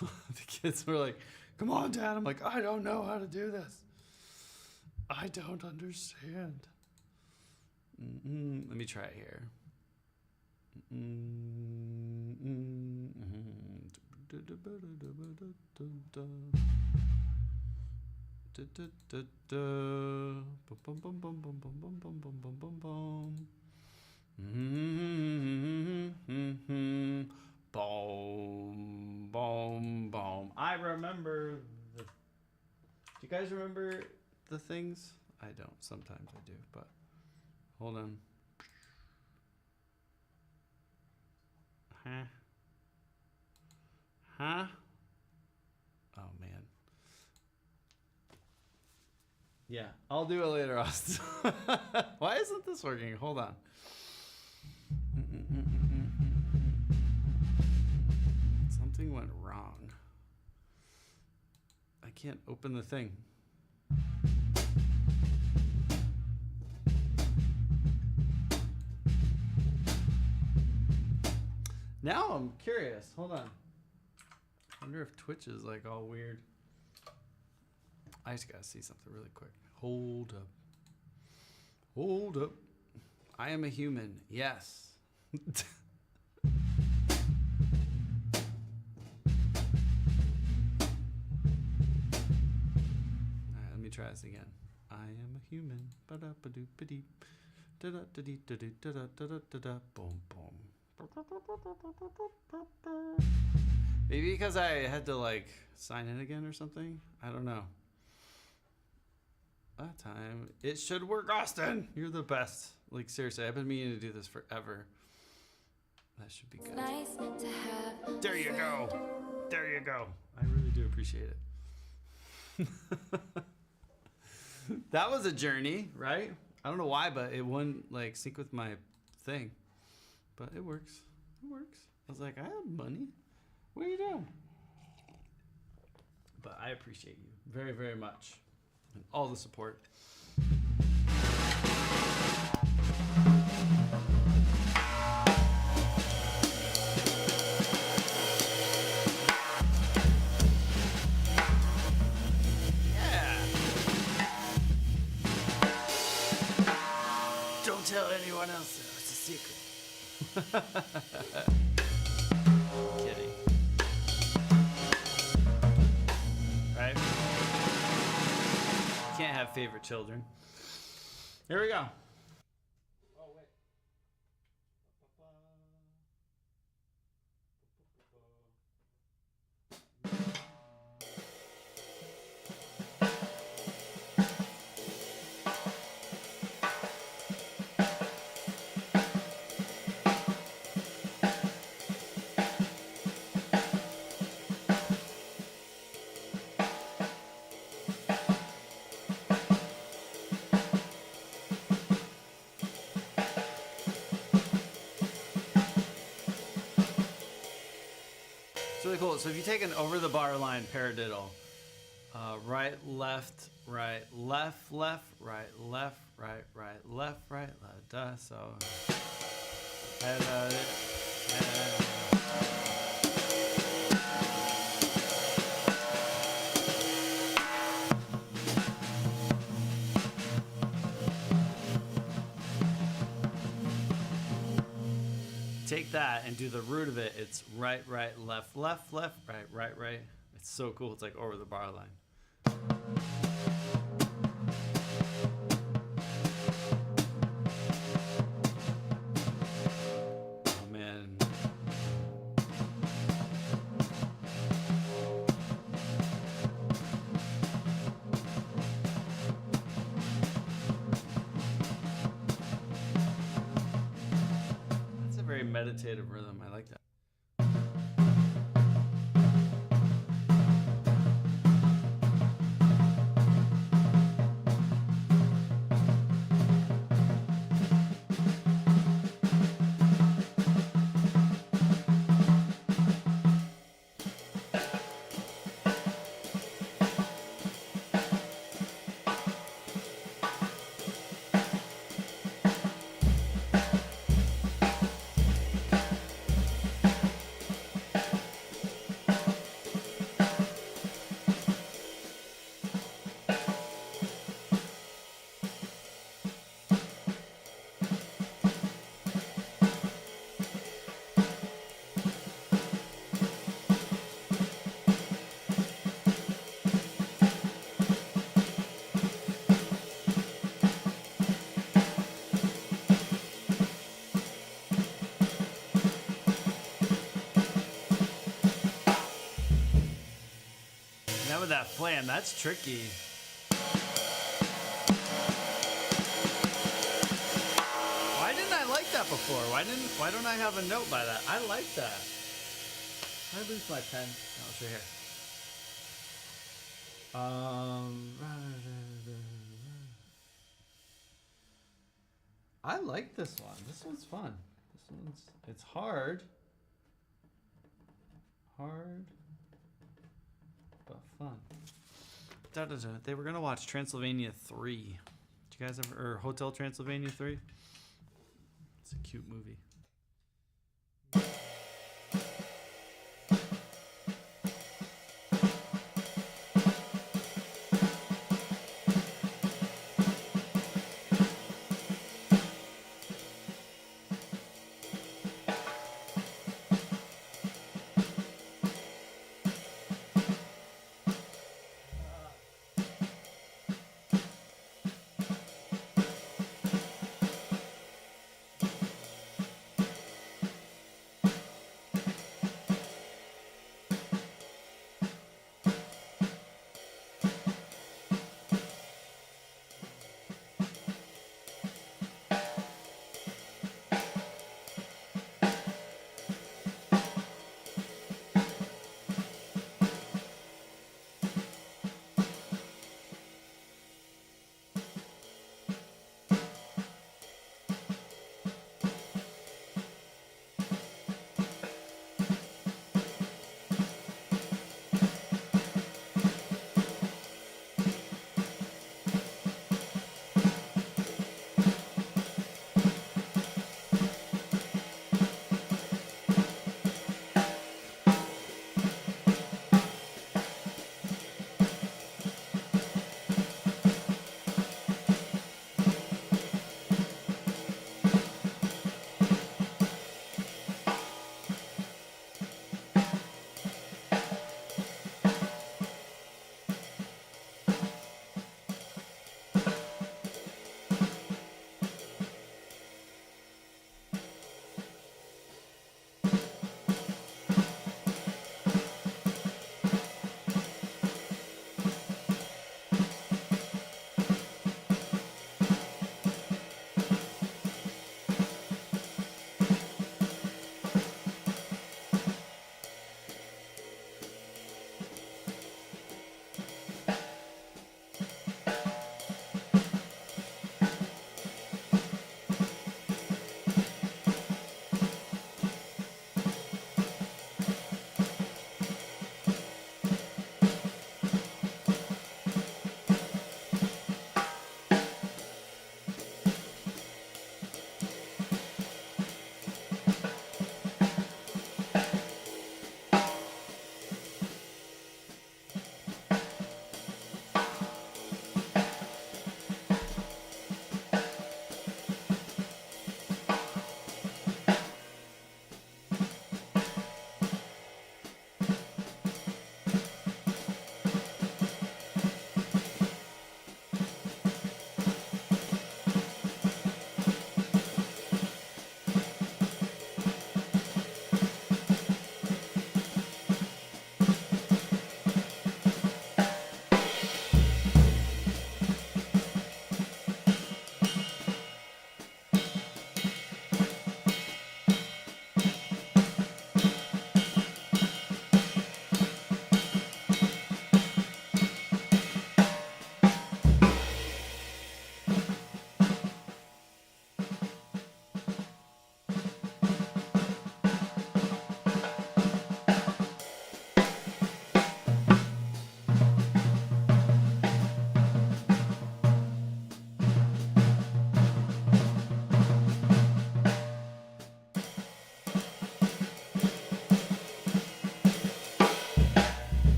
The kids were like, "Come on, Dad." I'm like, "I don't know how to do this. I don't understand." Let me try it here. Boom, boom, boom. I remember do you guys remember the things? I don't. Sometimes I do, but hold on. Huh? Oh man. Yeah, I'll do it later, Austin. Why isn't this working? Hold on. Something went wrong. I can't open the thing. Now I'm curious. Hold on. I wonder if Twitch is all weird. I just gotta see something really quick. Hold up. Hold up. I am a human. Yes. Alright, let me try this again. I am a human. Ba-da-ba-doo-ba-dee. Da-da-da-dee-da-dee. Boom, boom. Maybe because I had to like sign in again or something. I don't know. That time. It should work, Austin. You're the best. Like seriously, I've been meaning to do this forever. That should be good. Nice to have. There you go. There you go. I really do appreciate it. That was a journey, right? I don't know why, but it wouldn't like sync with my thing. But it works. It works. I was like, I have money. What are you doing? But I appreciate you very, very much. And all the support. Don't tell anyone else, though. It's a secret. Kidding. Right? Can't have favorite children. Here we go. Oh, wait. It's really cool. So if you take an over the bar line paradiddle, right, left, right, left, left, right, left, right, right, left, right, left, da. So take that and do the root of it. It's right, right, left, left, left, right, right, right. It's so cool. It's like over the bar line. Oh, man. That's a very meditative rhythm. I like that. Now with that flam, that's tricky. Why didn't I like that before? Why don't I have a note by that? I like that. I lose my pen. No, it's right here. I like this one. This one's fun. It's hard. Hard. But fun. They were gonna watch Transylvania 3. Did you guys ever, or Hotel Transylvania 3? It's a cute movie.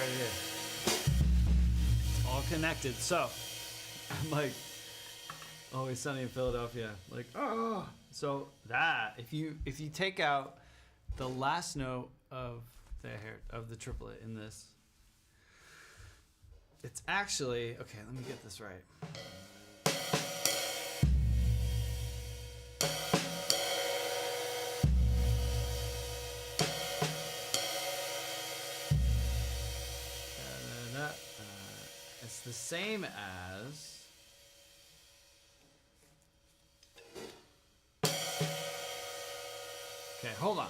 right here. It's all connected. So I'm like, Always Sunny in Philadelphia. Like, oh. So that if you take out the last note of the triplet in this, it's actually okay. Let me get this right. It's the same as. Okay, hold on.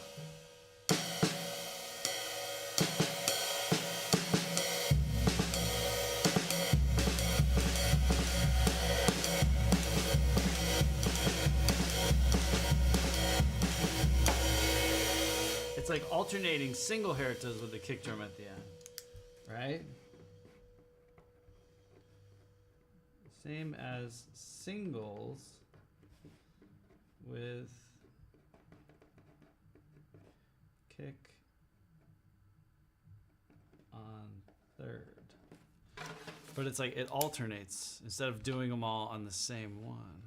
It's like alternating single Hertas with the kick drum at the end, right? Same as singles with kick on third. But it's like it alternates instead of doing them all on the same one.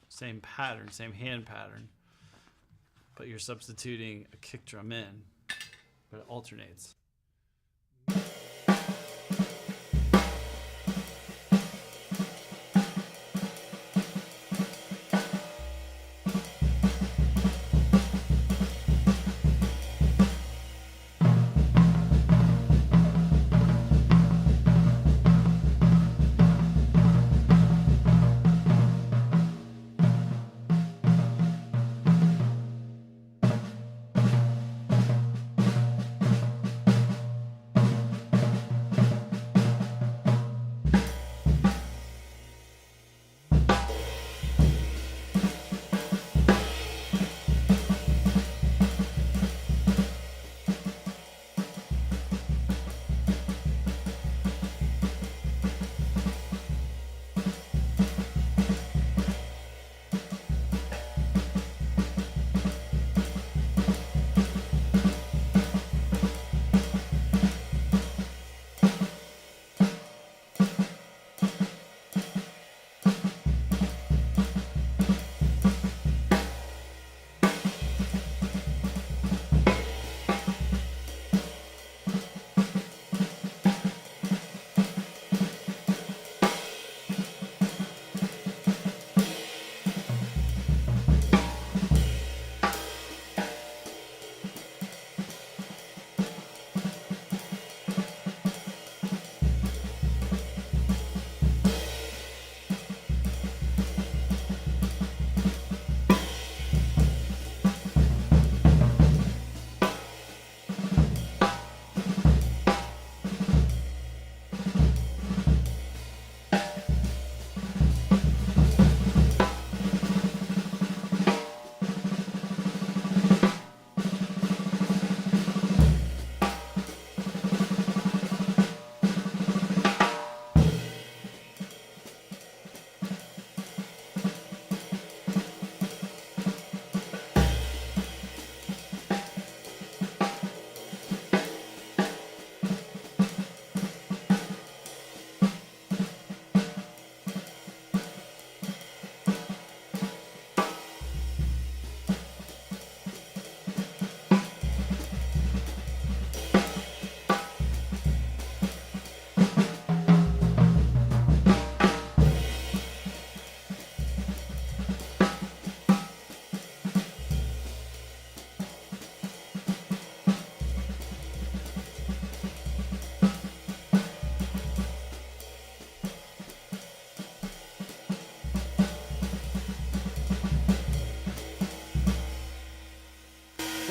Same pattern, same hand pattern. But you're substituting a kick drum in, but it alternates.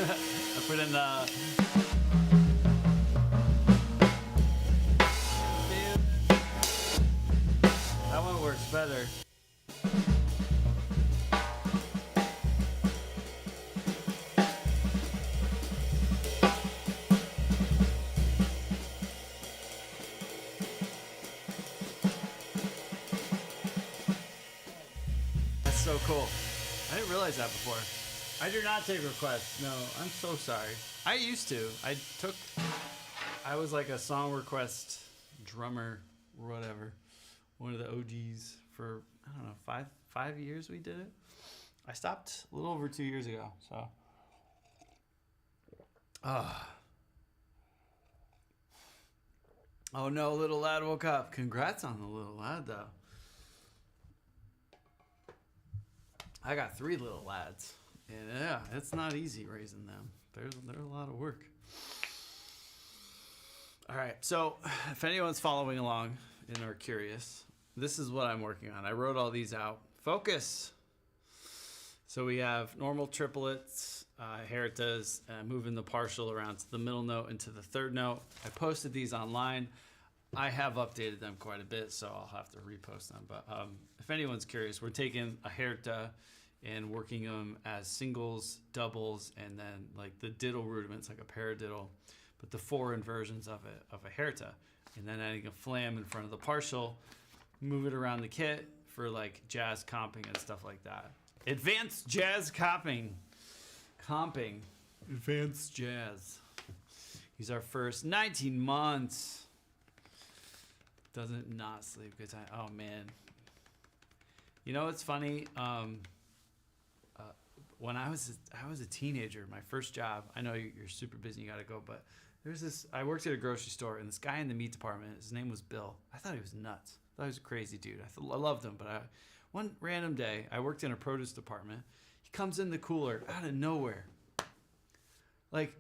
I put in that one works better. That's so cool. I didn't realize that before. I do not take requests. No, I'm so sorry. I used to. I I was like a song request drummer or whatever. One of the OGs for, I don't know, five years we did it. I stopped a little over 2 years ago. So, oh no, little lad woke up. Congrats on the little lad, though. I got 3 little lads. And yeah, it's not easy raising them. They're a lot of work. All right, so if anyone's following along and are curious, this is what I'm working on. I wrote all these out. Focus. So we have normal triplets, Hertas, moving the partial around to the middle note into the third note. I posted these online. I have updated them quite a bit, so I'll have to repost them. But if anyone's curious, we're taking a Herta and working them as singles, doubles, and then like the diddle rudiments, like a paradiddle, but the 4 inversions of a Herta, and then adding a flam in front of the partial, move it around the kit for like jazz comping and stuff like that. Advanced jazz comping. Advanced jazz. He's our first 19 months. Doesn't not sleep. Good time. Oh man. You know what's funny? When I was a teenager, my first job. I know you're super busy. You gotta go, but there's this. I worked at a grocery store, and this guy in the meat department. His name was Bill. I thought he was nuts. I thought he was a crazy dude. I loved him, but one random day, I worked in a produce department. He comes in the cooler out of nowhere, like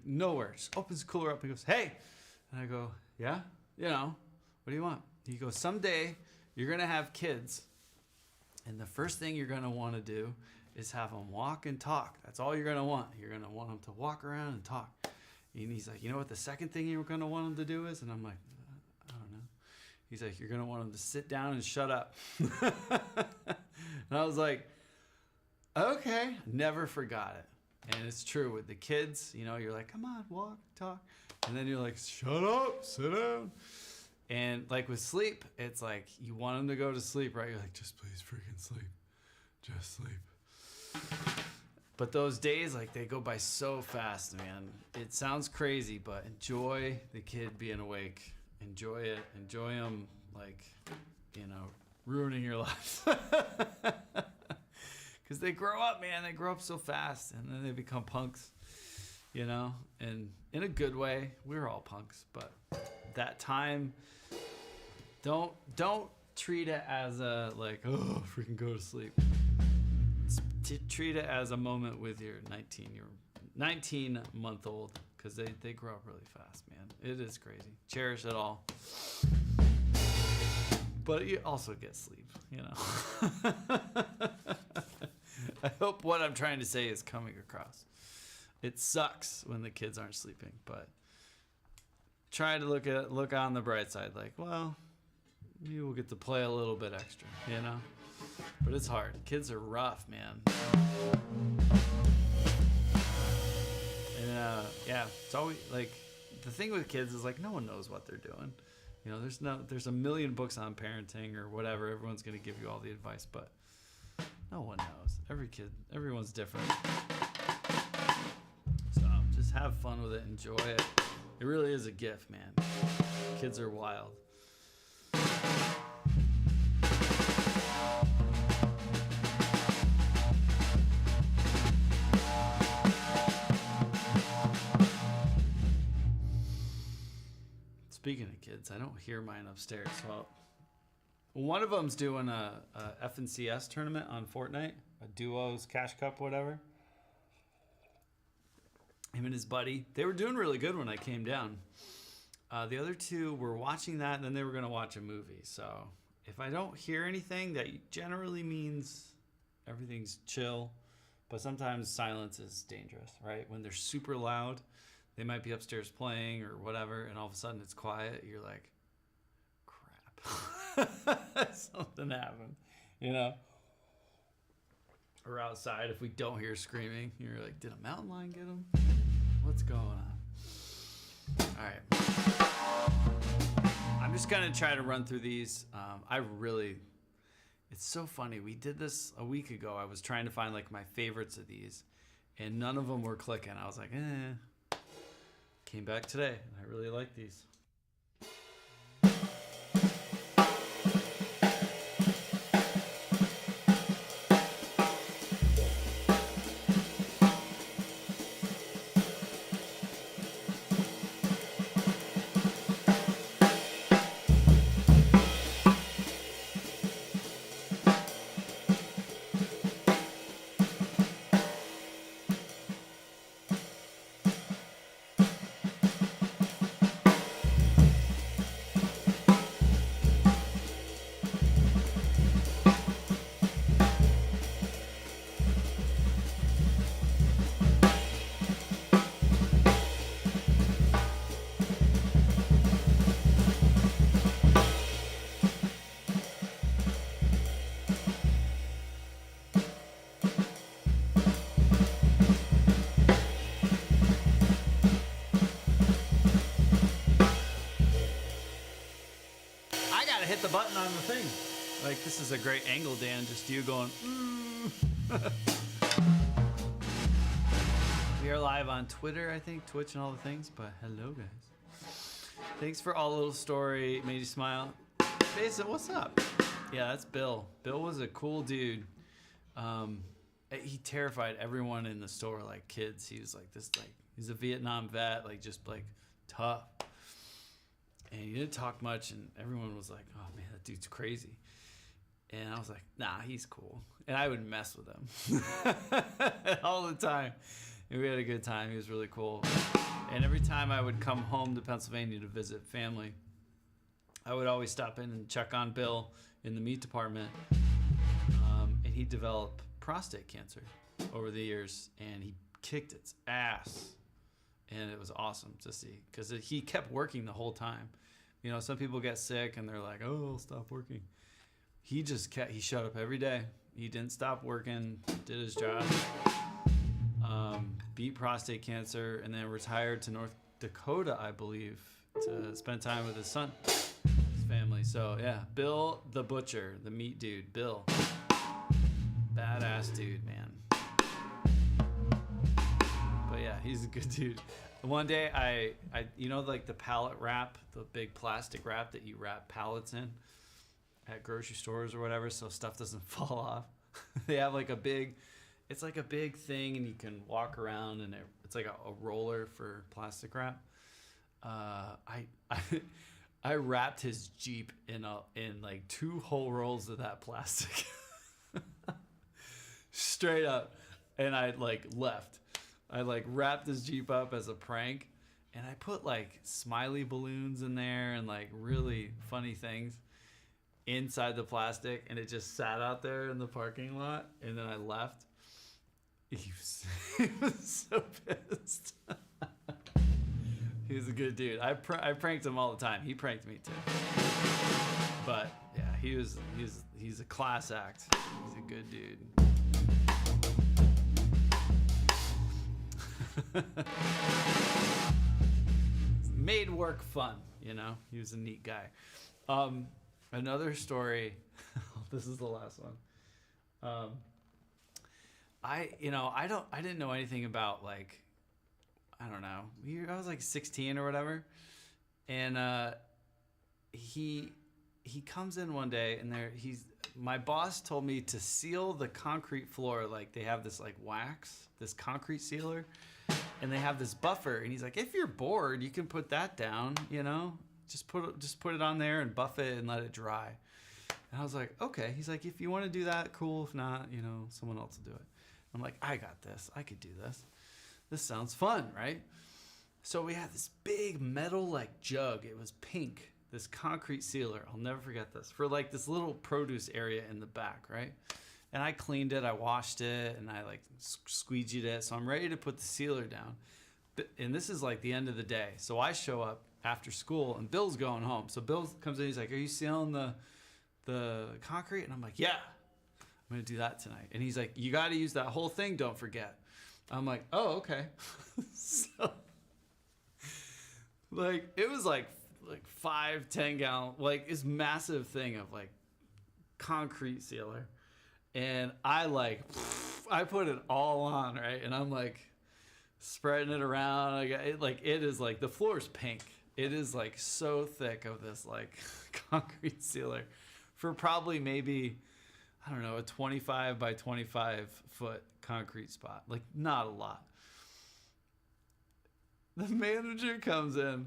nowhere. Just opens the cooler up and goes, "Hey," and I go, "Yeah, you know, what do you want?" He goes, "Someday you're gonna have kids, and the first thing you're gonna want to do is have them walk and talk. That's all you're gonna want. You're gonna want them to walk around and talk." And he's like, "You know what the second thing you're gonna want them to do is?" And I'm like, "I don't know." He's like, "You're gonna want them to sit down and shut up." And I was like, "Okay." Never forgot it. And it's true with the kids. You know, you're like, "Come on, walk, talk," and then you're like, "Shut up, sit down." And like with sleep, it's like you want them to go to sleep, right? You're like, "Just please freaking sleep, just sleep." But those days, like, they go by so fast, man. It sounds crazy, but enjoy the kid being awake. Enjoy it. Enjoy them, like, you know, ruining your life. Because they grow up, man. They grow up so fast, and then they become punks, you know? And in a good way, we're all punks. But that time, don't treat it as a, like, oh, freaking go to sleep. Treat it as a moment with your 19-month-old, because they grow up really fast, man. It is crazy. Cherish it all. But you also get sleep, you know. I hope what I'm trying to say is coming across. It sucks when the kids aren't sleeping, but try to look on the bright side, like, well, maybe we'll get to play a little bit extra, you know? But it's hard. Kids are rough, man. And yeah, it's always like the thing with kids is like no one knows what they're doing. You know, there's a million books on parenting or whatever. Everyone's gonna give you all the advice, but no one knows. Everyone's different. So just have fun with it. Enjoy it. It really is a gift, man. Kids are wild. Speaking of kids, I don't hear mine upstairs. Well, one of them's doing a FNCS tournament on Fortnite, a duos, cash cup, whatever. Him and his buddy, they were doing really good when I came down. The other two were watching that, and then they were going to watch a movie. So if I don't hear anything, that generally means everything's chill. But sometimes silence is dangerous, right? When they're super loud, they might be upstairs playing or whatever, and all of a sudden it's quiet. You're like, crap. Something happened, you know? Or outside, if we don't hear screaming, you're like, did a mountain lion get him? What's going on? All right. I'm just going to try to run through these. It's so funny. We did this a week ago. I was trying to find like my favorites of these, and none of them were clicking. I was like, came back today, and I really like these. Hit the button on the thing. Like, this is a great angle, Dan. Just you going, We are live on Twitter, I think, Twitch and all the things, but hello, guys. Thanks for all the little story. Made you smile. Jason, what's up? Yeah, that's Bill. Bill was a cool dude. He terrified everyone in the store, like kids. He was like this, like, he's a Vietnam vet, like, just like tough. And he didn't talk much, and everyone was like, oh, man, that dude's crazy. And I was like, nah, he's cool. And I would mess with him all the time. And we had a good time. He was really cool. And every time I would come home to Pennsylvania to visit family, I would always stop in and check on Bill in the meat department. And he developed prostate cancer over the years, and he kicked its ass. And it was awesome to see because he kept working the whole time. You know, some people get sick and they're like, oh, I'll stop working. He just kept, he showed up every day. He didn't stop working, did his job, beat prostate cancer, and then retired to North Dakota, I believe, to spend time with his son, his family. So, yeah, Bill the Butcher, the meat dude, Bill. Badass dude, man. But yeah, he's a good dude. One day I you know, like the pallet wrap, the big plastic wrap that you wrap pallets in at grocery stores or whatever, so stuff doesn't fall off. They have like it's like a big thing, and you can walk around, and it's like a roller for plastic wrap. I wrapped his Jeep in like 2 whole rolls of that plastic, straight up, and I like left. I like wrapped his Jeep up as a prank, and I put like smiley balloons in there and like really funny things inside the plastic, and it just sat out there in the parking lot, and then I left. He was so pissed. He was a good dude. I pranked him all the time. He pranked me too. But yeah, he's a class act. He's a good dude. Made work fun, you know. He was a neat guy. Another story. This is the last one. I didn't know anything about, like, I don't know. I was like 16 or whatever, and he comes in one day, and my boss told me to seal the concrete floor. Like, they have this like wax, this concrete sealer, and they have this buffer, and he's like, if you're bored, you can put that down, you know, just put it on there and buff it and let it dry. And I was like, okay. He's like, if you want to do that, cool. If not, you know, someone else will do it. I'm like, I got this. I could do this. This sounds fun, right? So we had this big metal like jug. It was pink, this concrete sealer. I'll never forget this, for like this little produce area in the back, right? And I cleaned it, I washed it, and I like squeegeed it. So I'm ready to put the sealer down. And this is like the end of the day. So I show up after school, and Bill's going home. So Bill comes in, he's like, are you sealing the concrete? And I'm like, yeah, I'm gonna do that tonight. And he's like, you gotta use that whole thing, don't forget. I'm like, oh, okay. So like, it was like 5-10 gallon, like this massive thing of like concrete sealer. And I put it all on, right? And I'm like spreading it around. It is like the floor is pink. It is like so thick of this like concrete sealer for probably maybe, I don't know, a 25 by 25 foot concrete spot. Like not a lot. The manager comes in,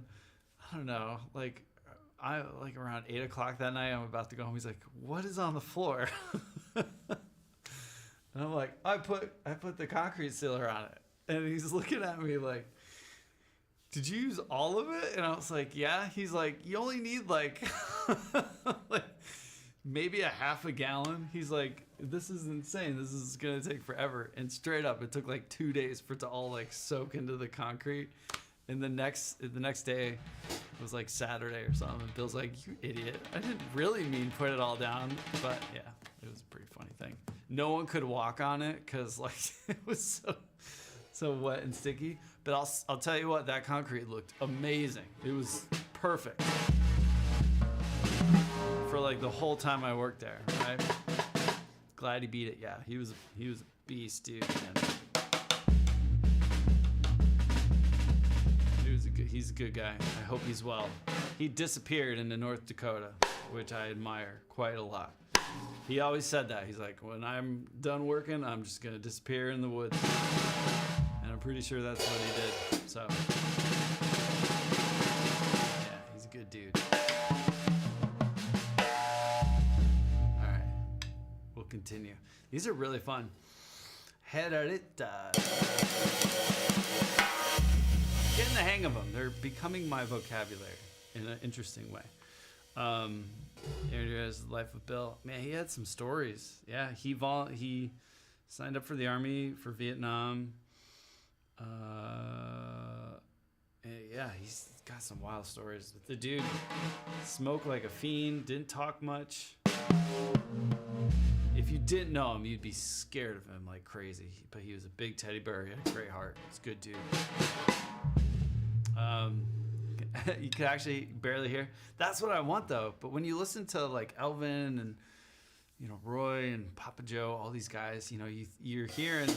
I don't know, like around 8 o'clock that night, I'm about to go home. He's like, "What is on the floor?" And I'm like, I put the concrete sealer on it. And he's looking at me like, "Did you use all of it?" And I was like, "Yeah." He's like, "You only need like, like maybe a half a gallon." He's like, "This is insane. This is going to take forever." And straight up, it took like 2 days for it to all like soak into the concrete. And the next day, it was like Saturday or something. And Bill's like, "You idiot. I didn't really mean put it all down." But yeah, it was a pretty funny thing. No one could walk on it because like it was so wet and sticky. But I'll tell you what, that concrete looked amazing. It was perfect for like the whole time I worked there, right? Glad he beat it. Yeah, he was a beast, dude. Man. He's a good guy. I hope he's well. He disappeared into North Dakota, which I admire quite a lot. He always said that. He's like, "When I'm done working, I'm just gonna disappear in the woods." And I'm pretty sure that's what he did. So yeah, he's a good dude. All right, we'll continue. These are really fun. Herta. Getting the hang of them. They're becoming my vocabulary in an interesting way. Here's the life of Bill. Man, he had some stories. Yeah, he signed up for the army for Vietnam. Yeah, he's got some wild stories. The dude smoked like a fiend, didn't talk much. If you didn't know him, you'd be scared of him like crazy. But he was a big teddy bear. He had a great heart. He's a good dude. You could actually barely hear. That's what I want though. But when you listen to like Elvin and Roy and Papa Joe, all these guys, you're hearing.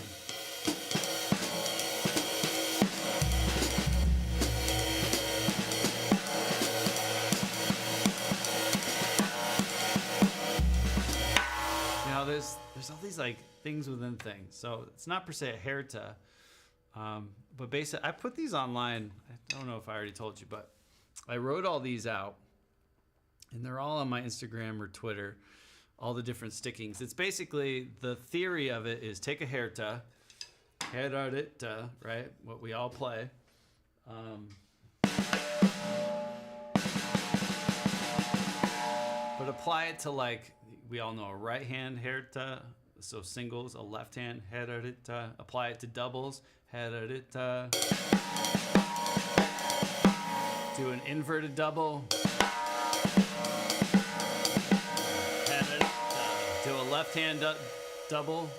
There's all these like things within things. So it's not per se a Herta. But basically, I put these online. I don't know if I already told you, but I wrote all these out, and they're all on my Instagram or Twitter, all the different stickings. It's basically, the theory of it is take a Herta, right? What we all play. But apply it to like, we all know a right hand Herta, so singles, a left hand Herta. Apply it to doubles. Herta. Do an inverted double. Herta. Do a left hand double.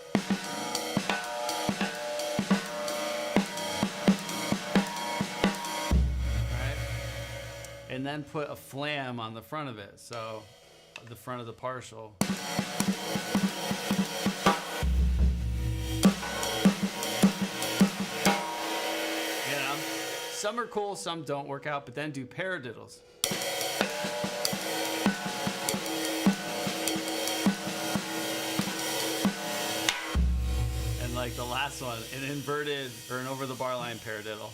Right? And then put a flam on the front of it. So the front of the partial. Some are cool, some don't work out, but then do paradiddles. And like the last one, an inverted or an over the bar line paradiddle.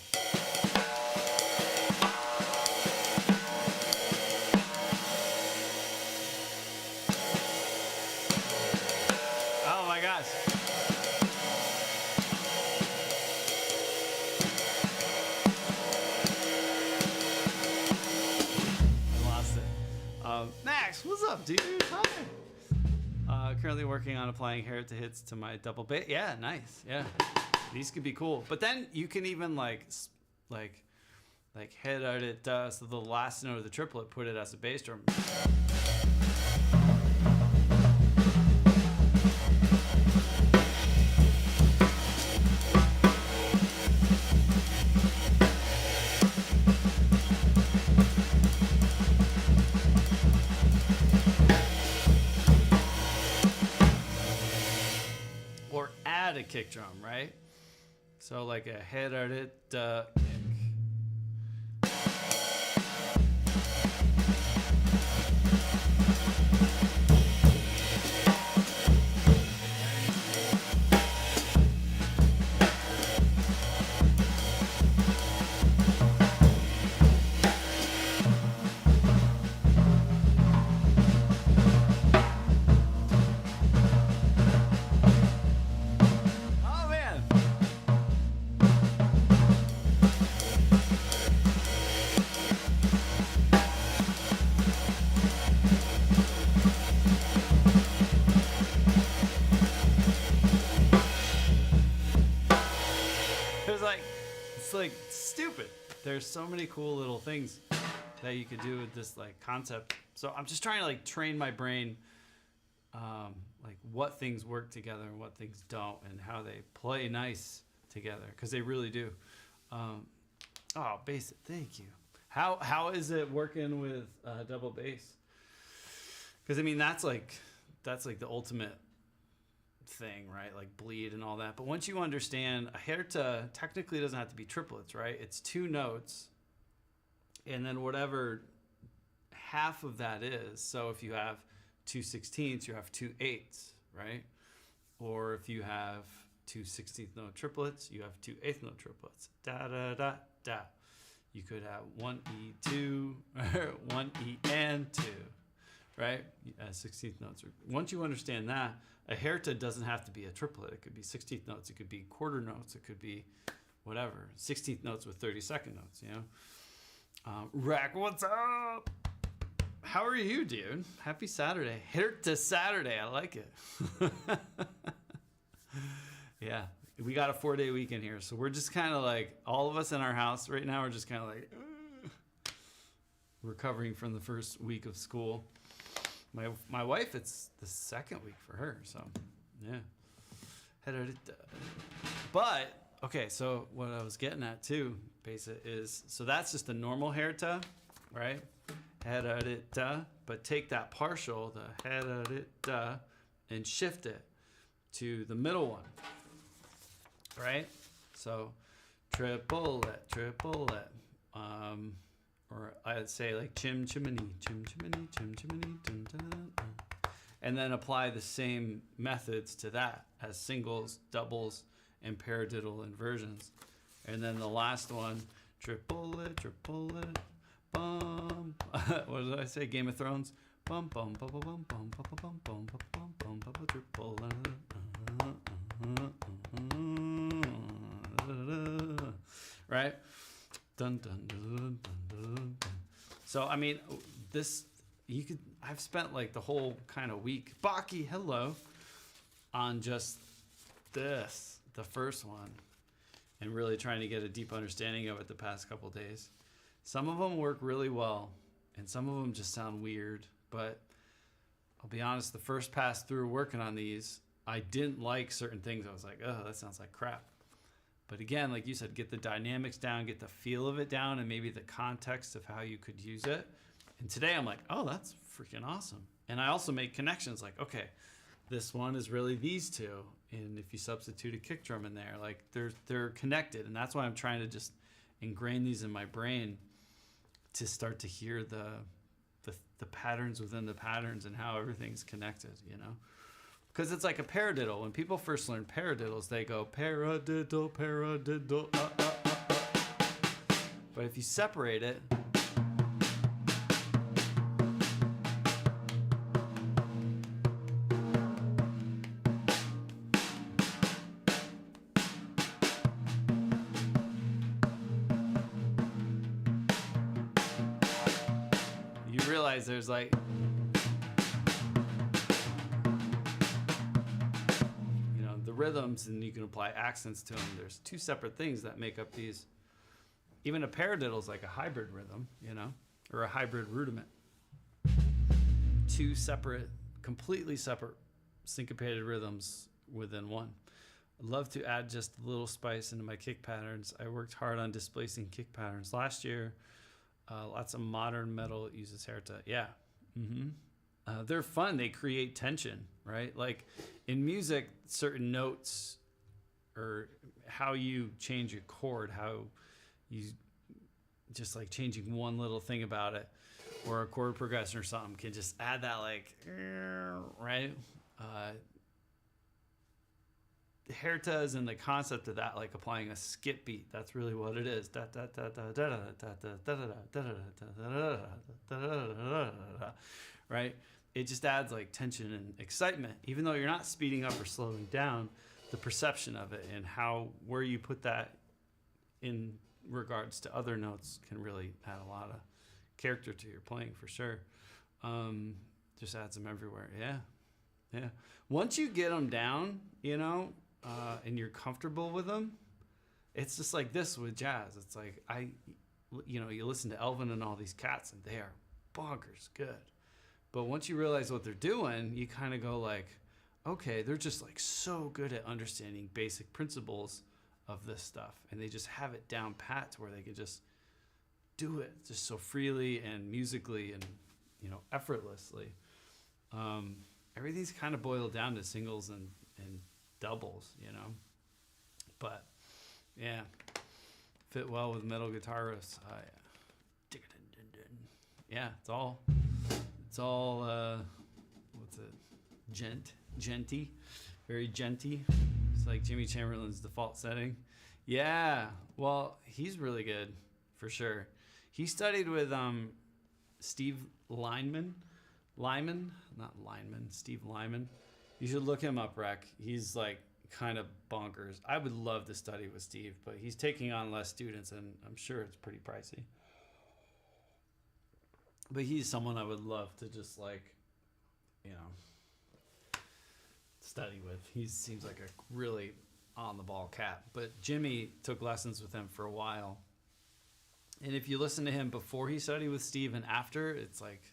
Oh my gosh. Max, what's up, dude? Hi. Currently working on applying Herta hits to my double bass. Yeah, nice. Yeah, these could be cool. But then you can even like Herta, so the last note of the triplet, put it as a bass drum. A kick drum, right? So like a Herta. Oh man. It's like stupid. There's so many cool little things that you could do with this like concept. So I'm just trying to like train my brain, like what things work together and what things don't, and how they play nice together, because they really do. Oh, bass. Thank you. How is it working with double bass? Because I mean that's like the ultimate thing, right? Like bleed and all that. But once you understand, a Herta technically doesn't have to be triplets, right? It's 2 notes, and then whatever half of that is. So if you have 2/16ths, you have 2/8, right? Or if you have 2/16th note triplets, you have 2/8 note triplets. Da da da da. You could have 1E2 or 1E and 2, right? 16th notes. Once you understand that, a Herta doesn't have to be a triplet. It could be 16th notes. It could be quarter notes. It could be whatever. 16th notes with 32nd notes, you know? Rack, what's up? How are you, dude? Happy Saturday. Herta Saturday. I like it. Yeah. We got a 4-day weekend here. So we're just kind of like, all of us in our house right now are just kind of like, recovering from the first week of school. My wife, it's the second week for her, so yeah. But okay, so what I was getting at too, Besa, is so that's just a normal Herta, right? But take that partial, the Herta, and shift it to the middle one, right? So triplet, or I'd say like chim chimney, chim chimney, chim chimney, dun, dun, dun. And then apply the same methods to that as singles, doubles, and paradiddle inversions. And then the last one, triplet, bum. What did I say? Game of Thrones. Bum bum bum bum bum bum bum bum bum bum bum triple. Right? Dun dun dun dun dun. So I mean, I've spent like the whole kind of week, Baki, hello, on just this, the first one, and really trying to get a deep understanding of it the past couple days. Some of them work really well, and some of them just sound weird. But I'll be honest, the first pass through working on these, I didn't like certain things. I was like, oh, that sounds like crap. But again, like you said, get the dynamics down, get the feel of it down, and maybe the context of how you could use it. And today I'm like, oh, that's freaking awesome. And I also make connections like, okay, this one is really these two. And if you substitute a kick drum in there, like they're connected. And that's why I'm trying to just ingrain these in my brain to start to hear the patterns within the patterns and how everything's connected, you know? Because it's like a paradiddle. When people first learn paradiddles, they go paradiddle, paradiddle, But if you separate it, you realize there's like, rhythms, and you can apply accents to them. There's 2 separate things that make up these. Even a paradiddle is like a hybrid rhythm, you know, or a hybrid rudiment. 2 separate, completely separate syncopated rhythms within one. I'd love to add just a little spice into my kick patterns. I worked hard on displacing kick patterns last year. Lots of modern metal uses Herta. Yeah. They're fun. They create tension, right? Like in music, certain notes or how you change a chord, how you just like changing one little thing about it, or a chord progression or something can just add that like, right? Herta is in the concept of that, like applying a skip beat. That's really what it is. Right? It just adds like tension and excitement, even though you're not speeding up or slowing down. The perception of it and where you put that in regards to other notes can really add a lot of character to your playing for sure. Just adds them everywhere. Yeah. Once you get them down, and you're comfortable with them, it's just like this with jazz. It's like you listen to Elvin and all these cats, and they are bonkers good. But once you realize what they're doing, you kind of go like, okay, they're just like so good at understanding basic principles of this stuff, and they just have it down pat to where they can just do it just so freely and musically and effortlessly. Everything's kind of boiled down to singles and doubles, but yeah, fit well with metal guitar riffs. Yeah, it's all what's it, genty, very genty. It's like Jimmy Chamberlain's default setting. Yeah, well, he's really good for sure. He studied with Steve Steve Lyman. You should look him up, Rec. He's like kind of bonkers. I would love to study with Steve, but he's taking on less students, and I'm sure it's pretty pricey. But he's someone I would love to just like, study with. He seems like a really on the ball cat. But Jimmy took lessons with him for a while. And if you listen to him before he studied with Steve and after, it's like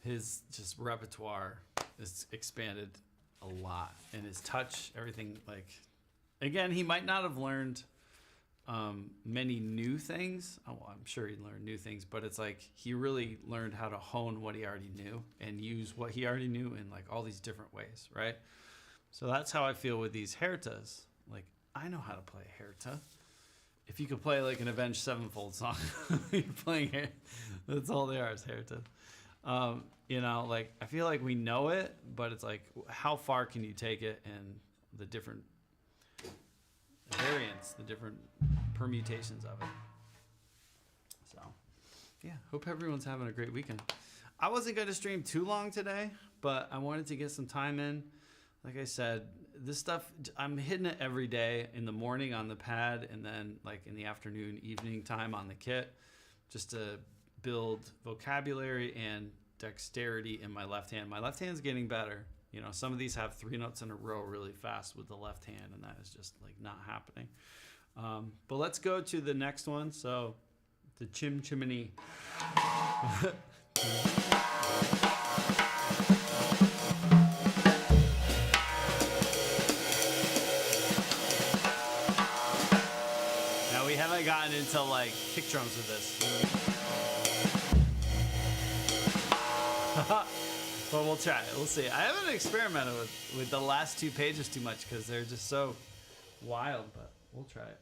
his just repertoire is expanded a lot, and his touch, everything. Like, again, he might not have learned many new things. Oh, I'm sure he learned new things, but it's like he really learned how to hone what he already knew and use what he already knew in like all these different ways, right? So that's how I feel with these Hertas. Like, I know how to play Herta. If you could play like an Avenged Sevenfold song, you're playing it. That's all they are, is Herta. Like, I feel like we know it, but it's like, how far can you take it, and the different variants, the different permutations of it. So, yeah, hope everyone's having a great weekend. I wasn't going to stream too long today, but I wanted to get some time in. Like I said, this stuff, I'm hitting it every day in the morning on the pad, and then like in the afternoon, evening time on the kit, just to build vocabulary and dexterity in my left hand. My left hand's getting better. Some of these have 3 notes in a row really fast with the left hand, and that is just like not happening. But let's go to the next one. So the Chim Chimney. Now we haven't gotten into like kick drums with this. But we'll try it. We'll see. I haven't experimented with the last 2 pages too much because they're just so wild, but we'll try it.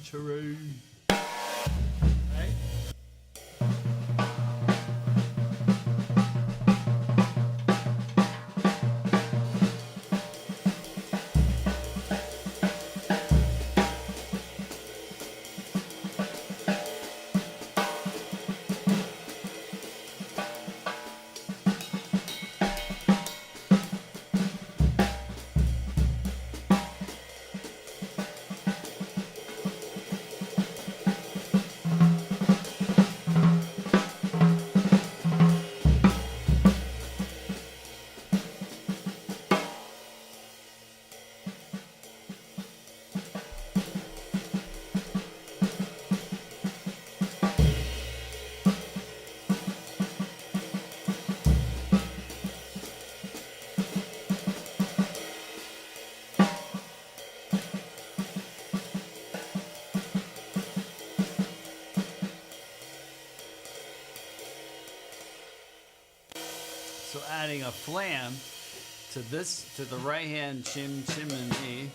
Chimney. Right? So adding a flam to this, to the right hand chimney.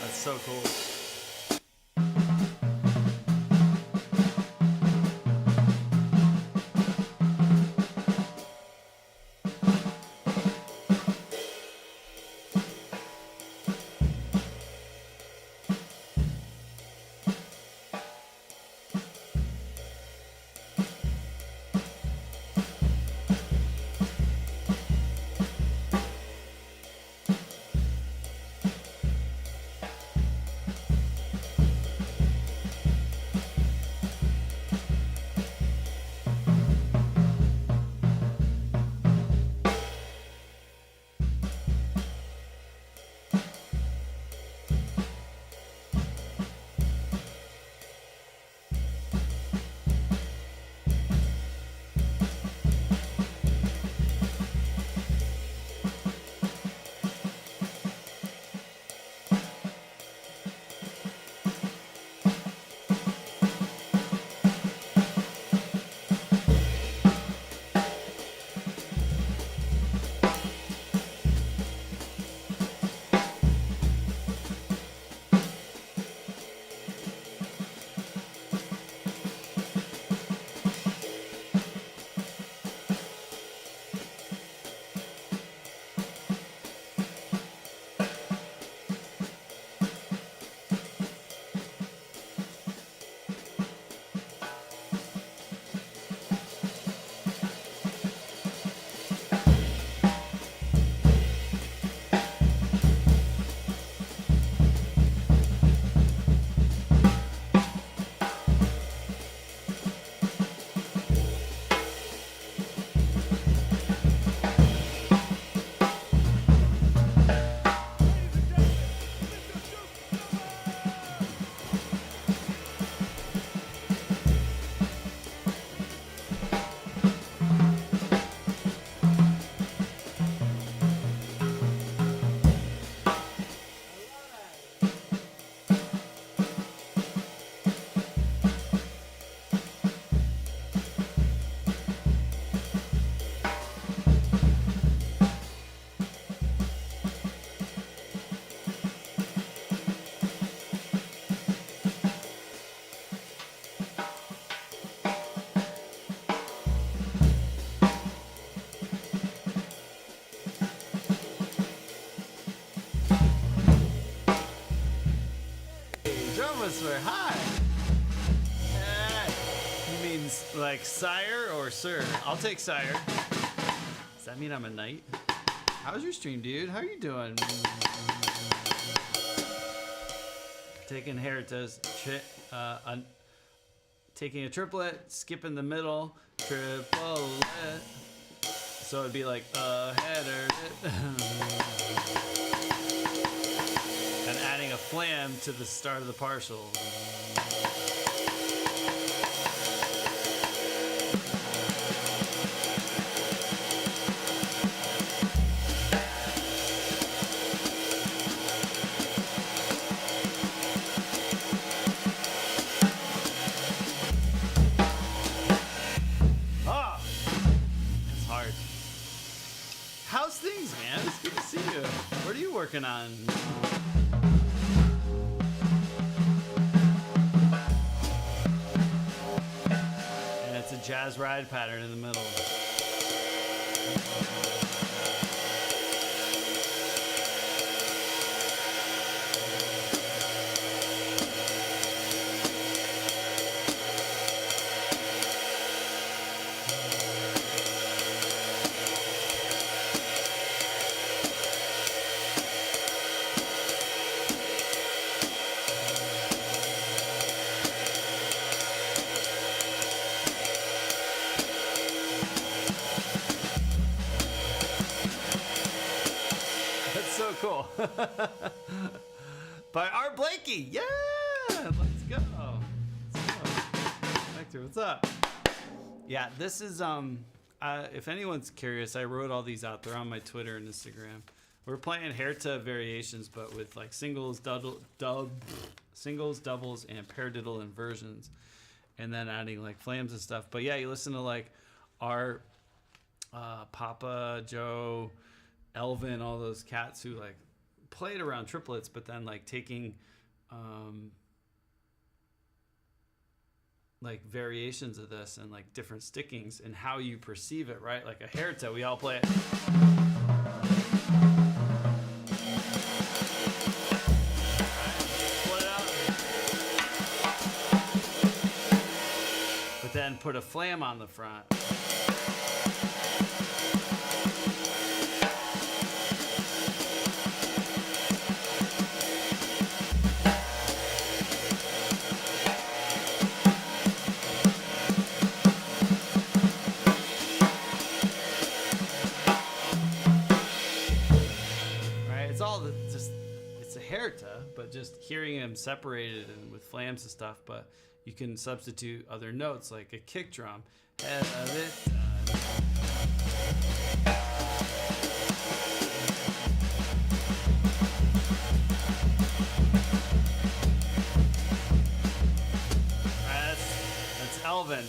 That's so cool. Whisper, hi. He means like sire or sir. I'll take sire. Does that mean I'm a knight? How's your stream, dude? How are you doing? Taking Herta's taking a triplet, skipping the middle, triplet. So it'd be like a header. And adding a flam to the start of the partial. Ah! It's hard. How's things, man? It's good to see you. What are you working on? Jazz ride pattern in the middle. So cool. By Art Blakey. Yeah, let's go. Hector, what's up? Yeah, this is if anyone's curious, I wrote all these out. They're on my Twitter and Instagram. We're playing Herta Variations, but with like singles, singles, doubles, and paradiddle inversions, and then adding like flams and stuff. But yeah, you listen to like Art, Papa, Joe, Elvin, all those cats who like played around triplets, but then like taking like variations of this and like different stickings and how you perceive it, right? Like a Herta, we all play it. Split it up. But then put a flam on the front. Herta, but just hearing him separated and with flams and stuff. But you can substitute other notes like a kick drum. That's Elvin.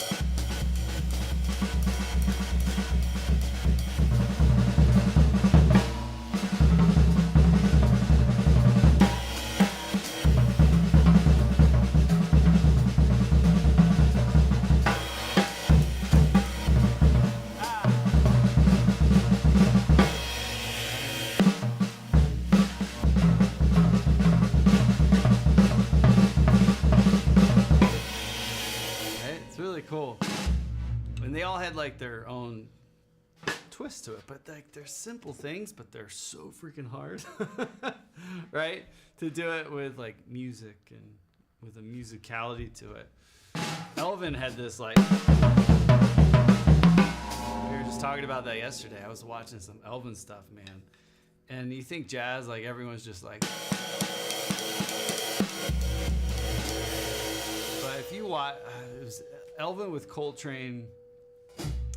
Cool. And they all had like their own twist to it, but like they're simple things, but they're so freaking hard. Right? To do it with like music and with a musicality to it. Elvin had this like, we were just talking about that yesterday. I was watching some Elvin stuff, man. And you think jazz, like everyone's just like, but if you watch, it was Elvin with Coltrane,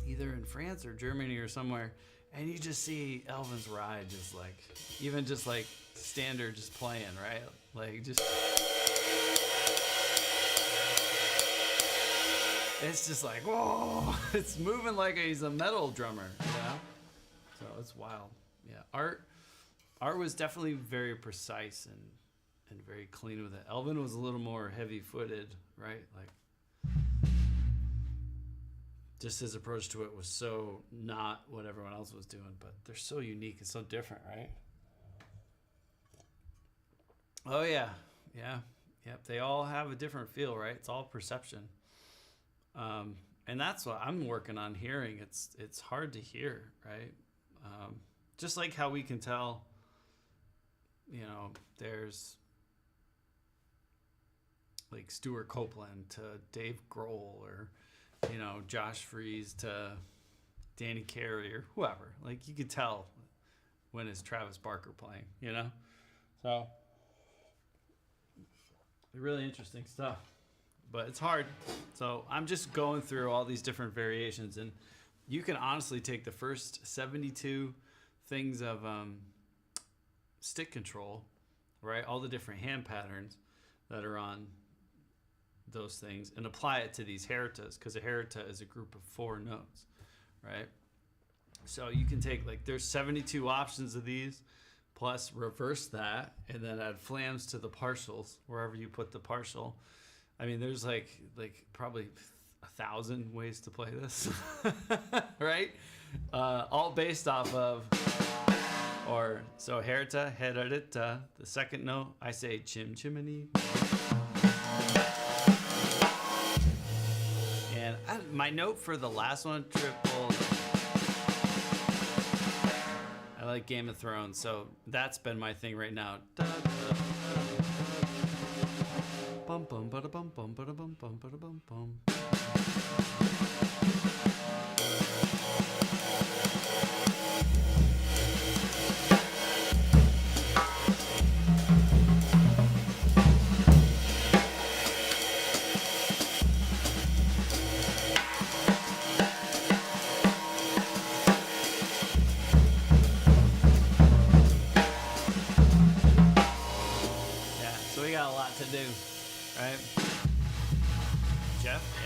either in France or Germany or somewhere, and you just see Elvin's ride, just like, even just like standard, just playing, right? Like just, it's just like, whoa, it's moving like he's a metal drummer, you know? So it's wild. Yeah, Art was definitely very precise and very clean with it. Elvin was a little more heavy-footed, right? Like, just his approach to it was so not what everyone else was doing, but they're so unique and so different, right? Oh yeah, yeah, yep. They all have a different feel, right? It's all perception, and that's what I'm working on hearing. It's hard to hear, right? Just like how we can tell, you know, there's like Stuart Copeland to Dave Grohl, or you know, Josh Freese to Danny Carey or whoever. Like, you could tell when it's Travis Barker playing, you know? So, really interesting stuff. But it's hard. So, I'm just going through all these different variations. And you can honestly take the first 72 things of stick control, right? All the different hand patterns that are on those things, and apply it to these Hertas, because a Herta is a group of 4 notes, right? So you can take, like, there's 72 options of these, plus reverse that, and then add flams to the partials, wherever you put the partial. I mean, there's like probably 1,000 ways to play this, right? All based off of, or, so Herta, Herta, the second note, I say chim chimney. And my note for the last one, triple. I like Game of Thrones, so that's been my thing right now. Bum bum bada bum bum bada bum bum bada bum bum.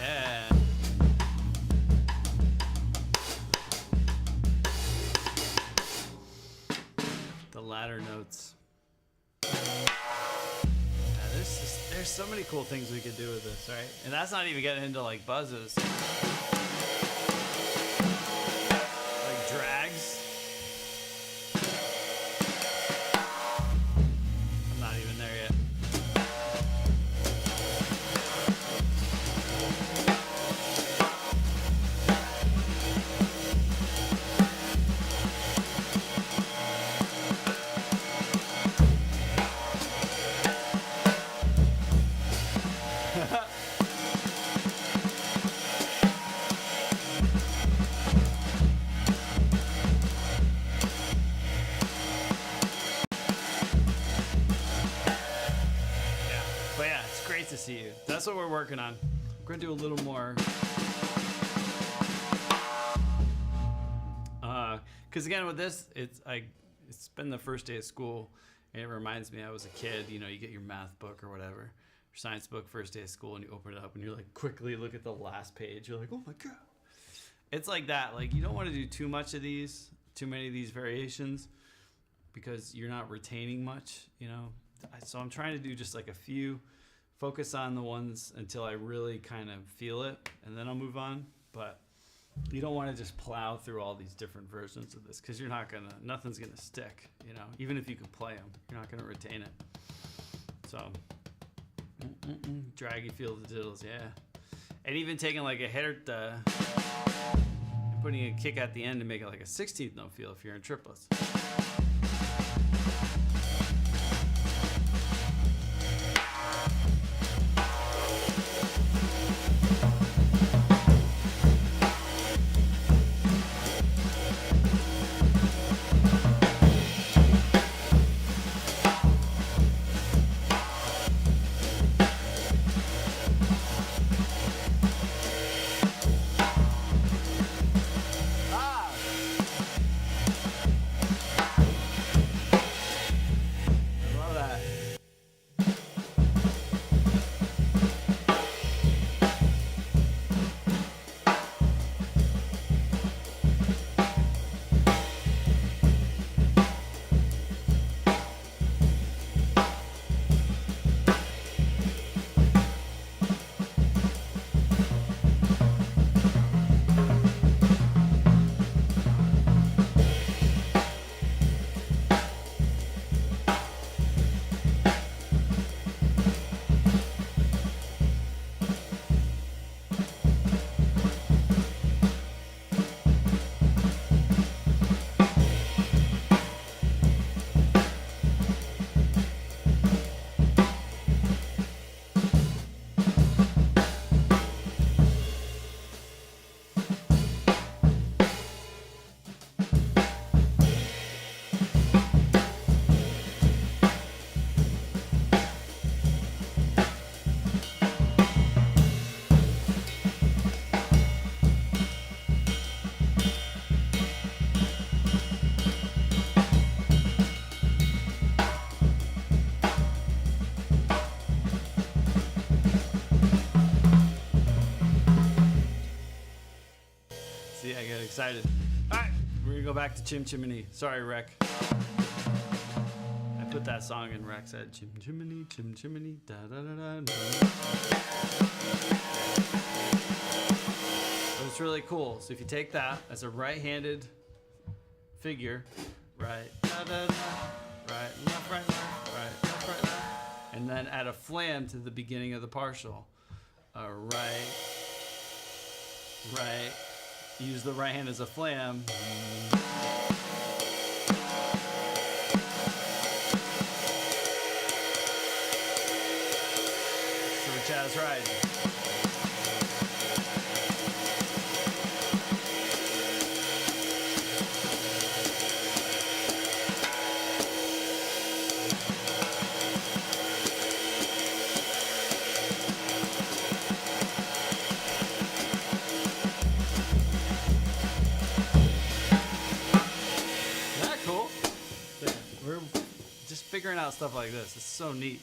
Yeah. The ladder notes. Yeah, there's so many cool things we could do with this, right? And that's not even getting into like buzzes. Like drags. I'm not even there yet. To see you. That's what we're working on. We're gonna do a little more. Because again, with this, it's been the first day of school, and it reminds me I was a kid. You know, you get your math book or whatever, your science book, first day of school, and you open it up, and you're like, quickly look at the last page. You're like, oh my god. It's like that. Like you don't want to do too much of these, too many of these variations, because you're not retaining much. You know, so I'm trying to do just like a few. Focus on the ones until I really kind of feel it, and then I'll move on. But you don't want to just plow through all these different versions of this, because nothing's gonna stick. You know, even if you can play them, you're not gonna retain it. So, draggy feel the diddles, yeah. And even taking like a Herta and putting a kick at the end to make it like a 16th note feel if you're in triplets. See, I get excited. All right, we're gonna go back to Chim Chimney. Sorry, Rec. I put that song in Rec's head. Chim Chimney, da da da da da. But it's really cool. So if you take that as a right-handed figure, right, da da da, right, left, right, left, right, left, right, left, and then add a flam to the beginning of the partial. Right. Use the right hand as a flam. So a jazz ride. Figuring out stuff like this. It's so neat.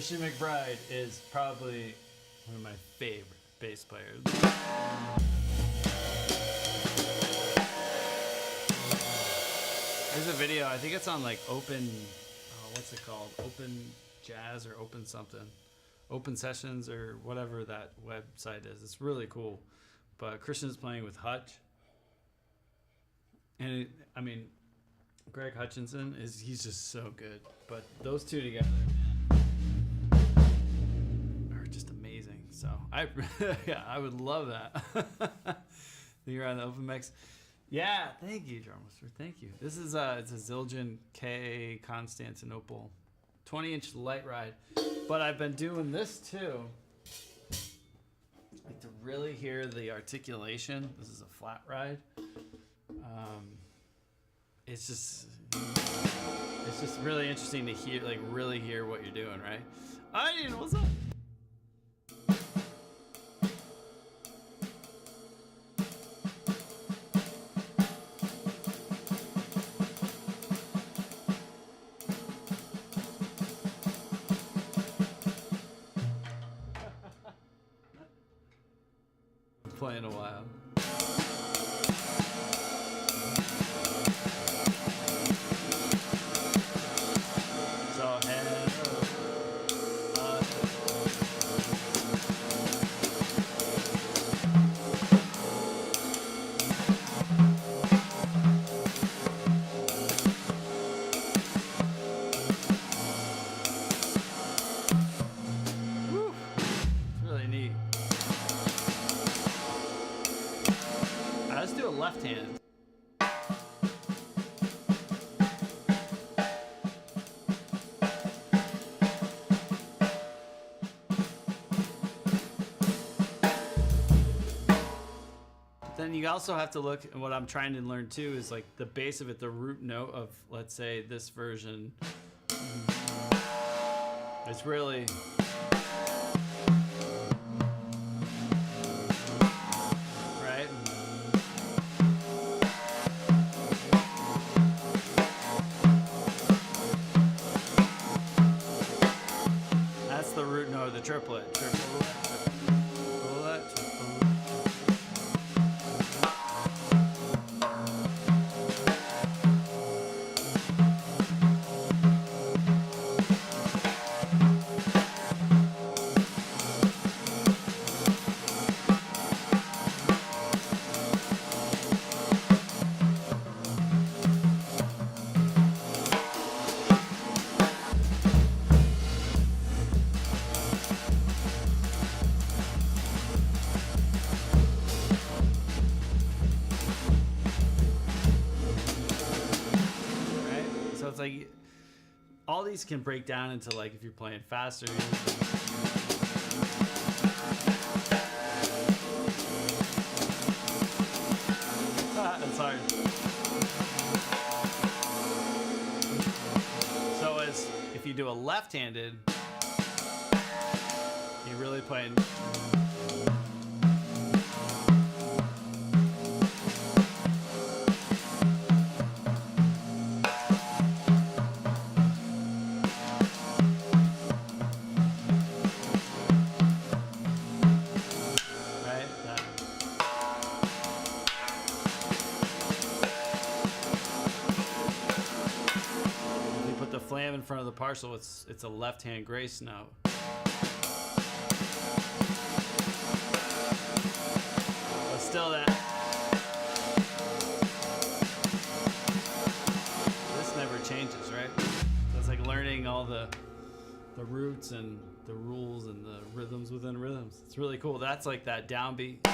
Christian McBride is probably one of my favorite bass players. There's a video, I think it's on like Open, what's it called? Open Jazz or Open something. Open Sessions or whatever that website is. It's really cool. But Christian's playing with Hutch. And I mean, Greg Hutchinson, he's just so good. But those two together, man, are just amazing. So yeah, I would love that. You're on the Open Mix. Yeah, thank you, Jarmaster. Thank you. This is it's a Zildjian K Constantinople 20-inch light ride. But I've been doing this too. Like to really hear the articulation. This is a flat ride. It's just really interesting to hear, like really hear what you're doing, right? Ian, what's up? Playing a while. Left hand. Then you also have to look, and what I'm trying to learn too is like the bass of it, the root note of, let's say, this version. It's really... Triplet. Like all these can break down into like if you're playing faster. It's hard. So as if you do a left-handed, you're really playing. In front of the partial, it's a left-hand grace note. But still, this never changes, right? So it's like learning all the roots and the rules and the rhythms within rhythms. It's really cool. That's like that downbeat.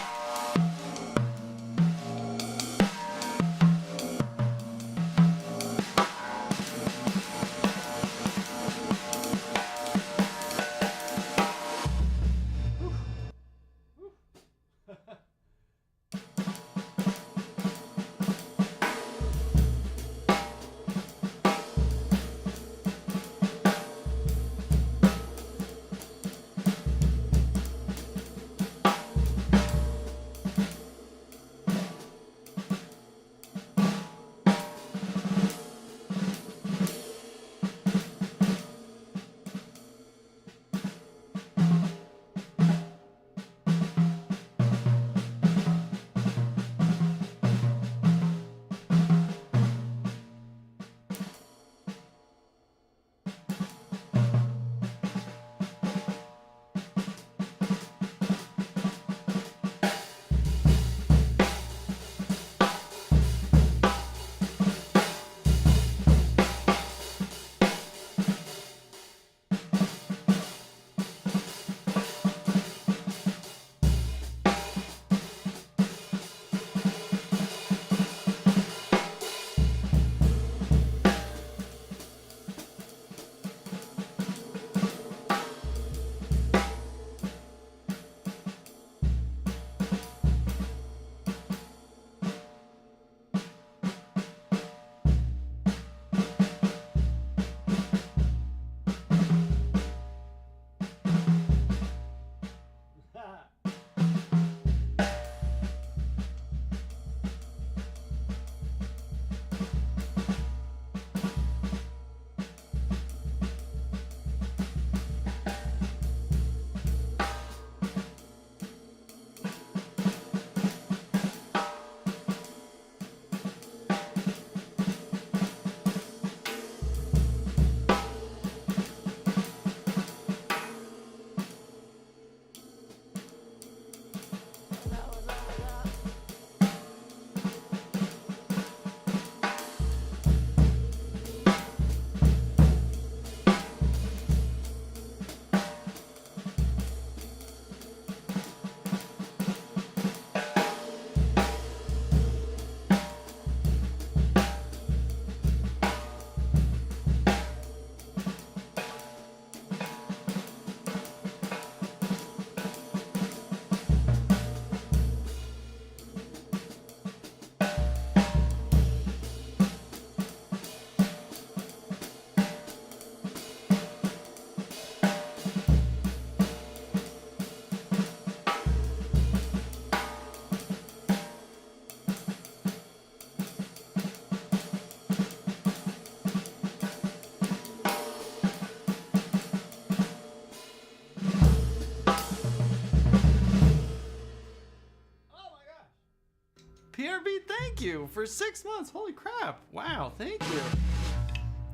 thank you for 6 months. Holy crap. Wow, thank you.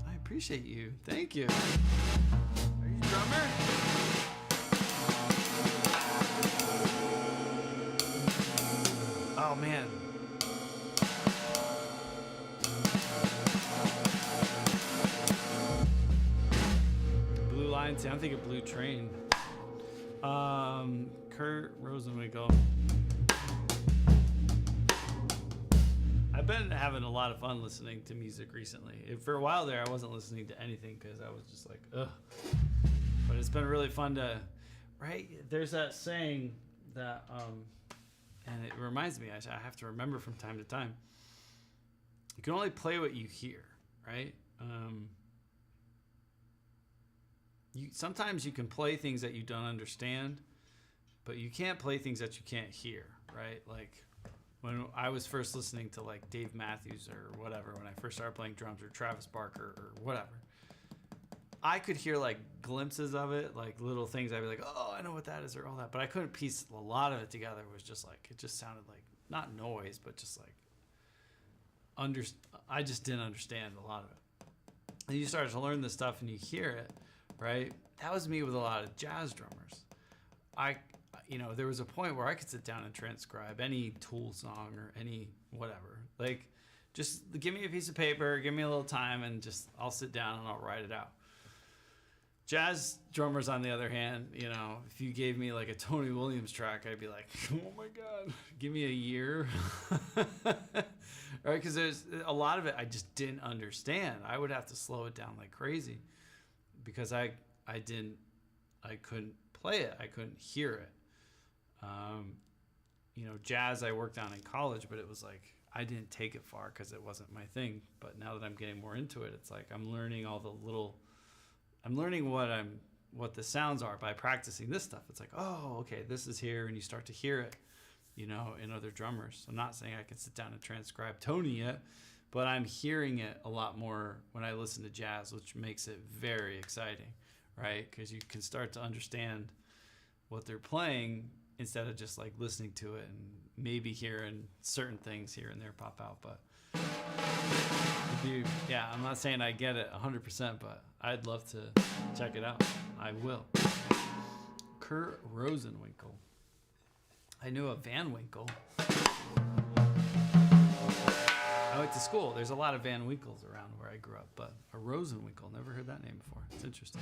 I appreciate you. Thank you. Are you a drummer? Oh, man. Blue Line. See, I'm thinking Blue Train. Kurt Rosenwinkel. I've been having a lot of fun listening to music recently. For a while there, I wasn't listening to anything because I was just like, ugh. But it's been really fun to, right? There's that saying that, and it reminds me, I have to remember from time to time. You can only play what you hear, right? Sometimes you can play things that you don't understand, but you can't play things that you can't hear, right? Like when I was first listening to like Dave Matthews or whatever, when I first started playing drums, or Travis Barker or whatever, I could hear like glimpses of it, like little things. I'd be like, oh, I know what that is, or all that, but I couldn't piece a lot of it together. It was just like, it just sounded like not noise, but just like I just didn't understand a lot of it. And you start to learn this stuff and you hear it, right? That was me with a lot of jazz drummers. There was a point where I could sit down and transcribe any Tool song or any whatever. Like, just give me a piece of paper, give me a little time, and just I'll sit down and I'll write it out. Jazz drummers, on the other hand, if you gave me like a Tony Williams track, I'd be like, oh my God, give me a year. Right? Because there's a lot of it I just didn't understand. I would have to slow it down like crazy because I couldn't play it. I couldn't hear it. Jazz I worked on in college, but it was like I didn't take it far because it wasn't my thing. But now that I'm getting more into it, it's like I'm learning what the sounds are by practicing this stuff. It's like, oh, okay, this is here, and you start to hear it, in other drummers. I'm not saying I can sit down and transcribe Tony yet, but I'm hearing it a lot more when I listen to jazz, which makes it very exciting, right? Because you can start to understand what they're playing instead of just like listening to it and maybe hearing certain things here and there pop out. But I'm not saying I get it 100%, but I'd love to check it out. I will. Kurt Rosenwinkel. I knew a Van Winkle. I went to school. There's a lot of Van Winkles around where I grew up, but a Rosenwinkel, never heard that name before. It's interesting.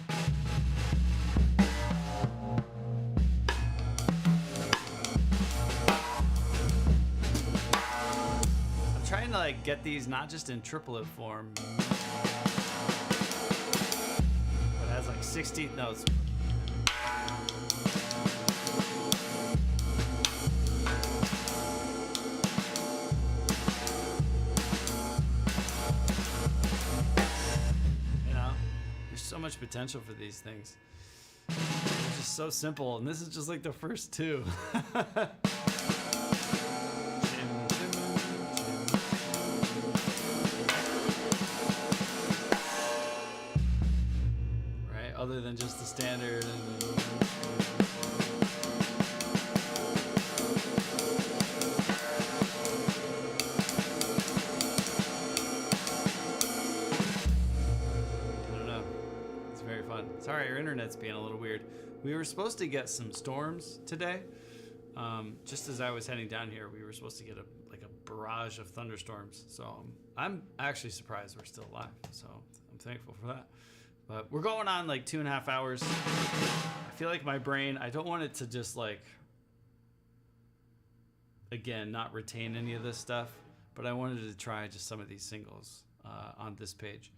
I'm trying to like get these not just in triplet form, but it has like 16 notes. So much potential for these things. It's just so simple, and this is just like the first two. Right? Other than just the standard Sorry, our internet's being a little weird. We were supposed to get some storms today. Just as I was heading down here, we were supposed to get a barrage of thunderstorms. So I'm actually surprised we're still alive. So I'm thankful for that. But we're going on like 2.5 hours. I feel like my brain, I don't want it to just like, again, not retain any of this stuff. But I wanted to try just some of these singles on this page.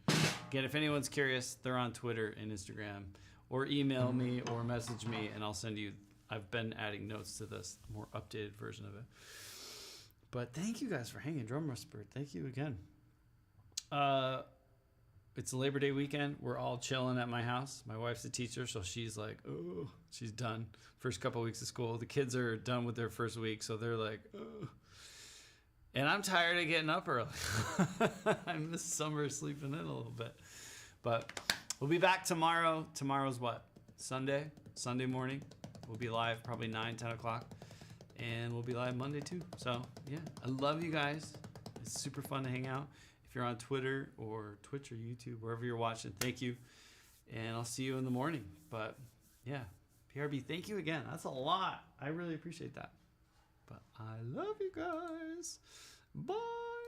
Again, if anyone's curious, they're on Twitter and Instagram, or email me or message me, and I'll send you. I've been adding notes to this more updated version of it. But thank you guys for hanging, Drum Whisperer. Thank you again. It's a Labor Day weekend. We're all chilling at my house. My wife's a teacher, so she's like, oh, she's done. First couple of weeks of school. The kids are done with their first week, so they're like, oh. And I'm tired of getting up early. I miss summer sleeping in a little bit. But we'll be back tomorrow. Tomorrow's what? Sunday morning. We'll be live probably 9, 10 o'clock. And we'll be live Monday too. So, yeah. I love you guys. It's super fun to hang out. If you're on Twitter or Twitch or YouTube, wherever you're watching, thank you. And I'll see you in the morning. But yeah, PRB, thank you again. That's a lot. I really appreciate that. But I love you guys. Bye.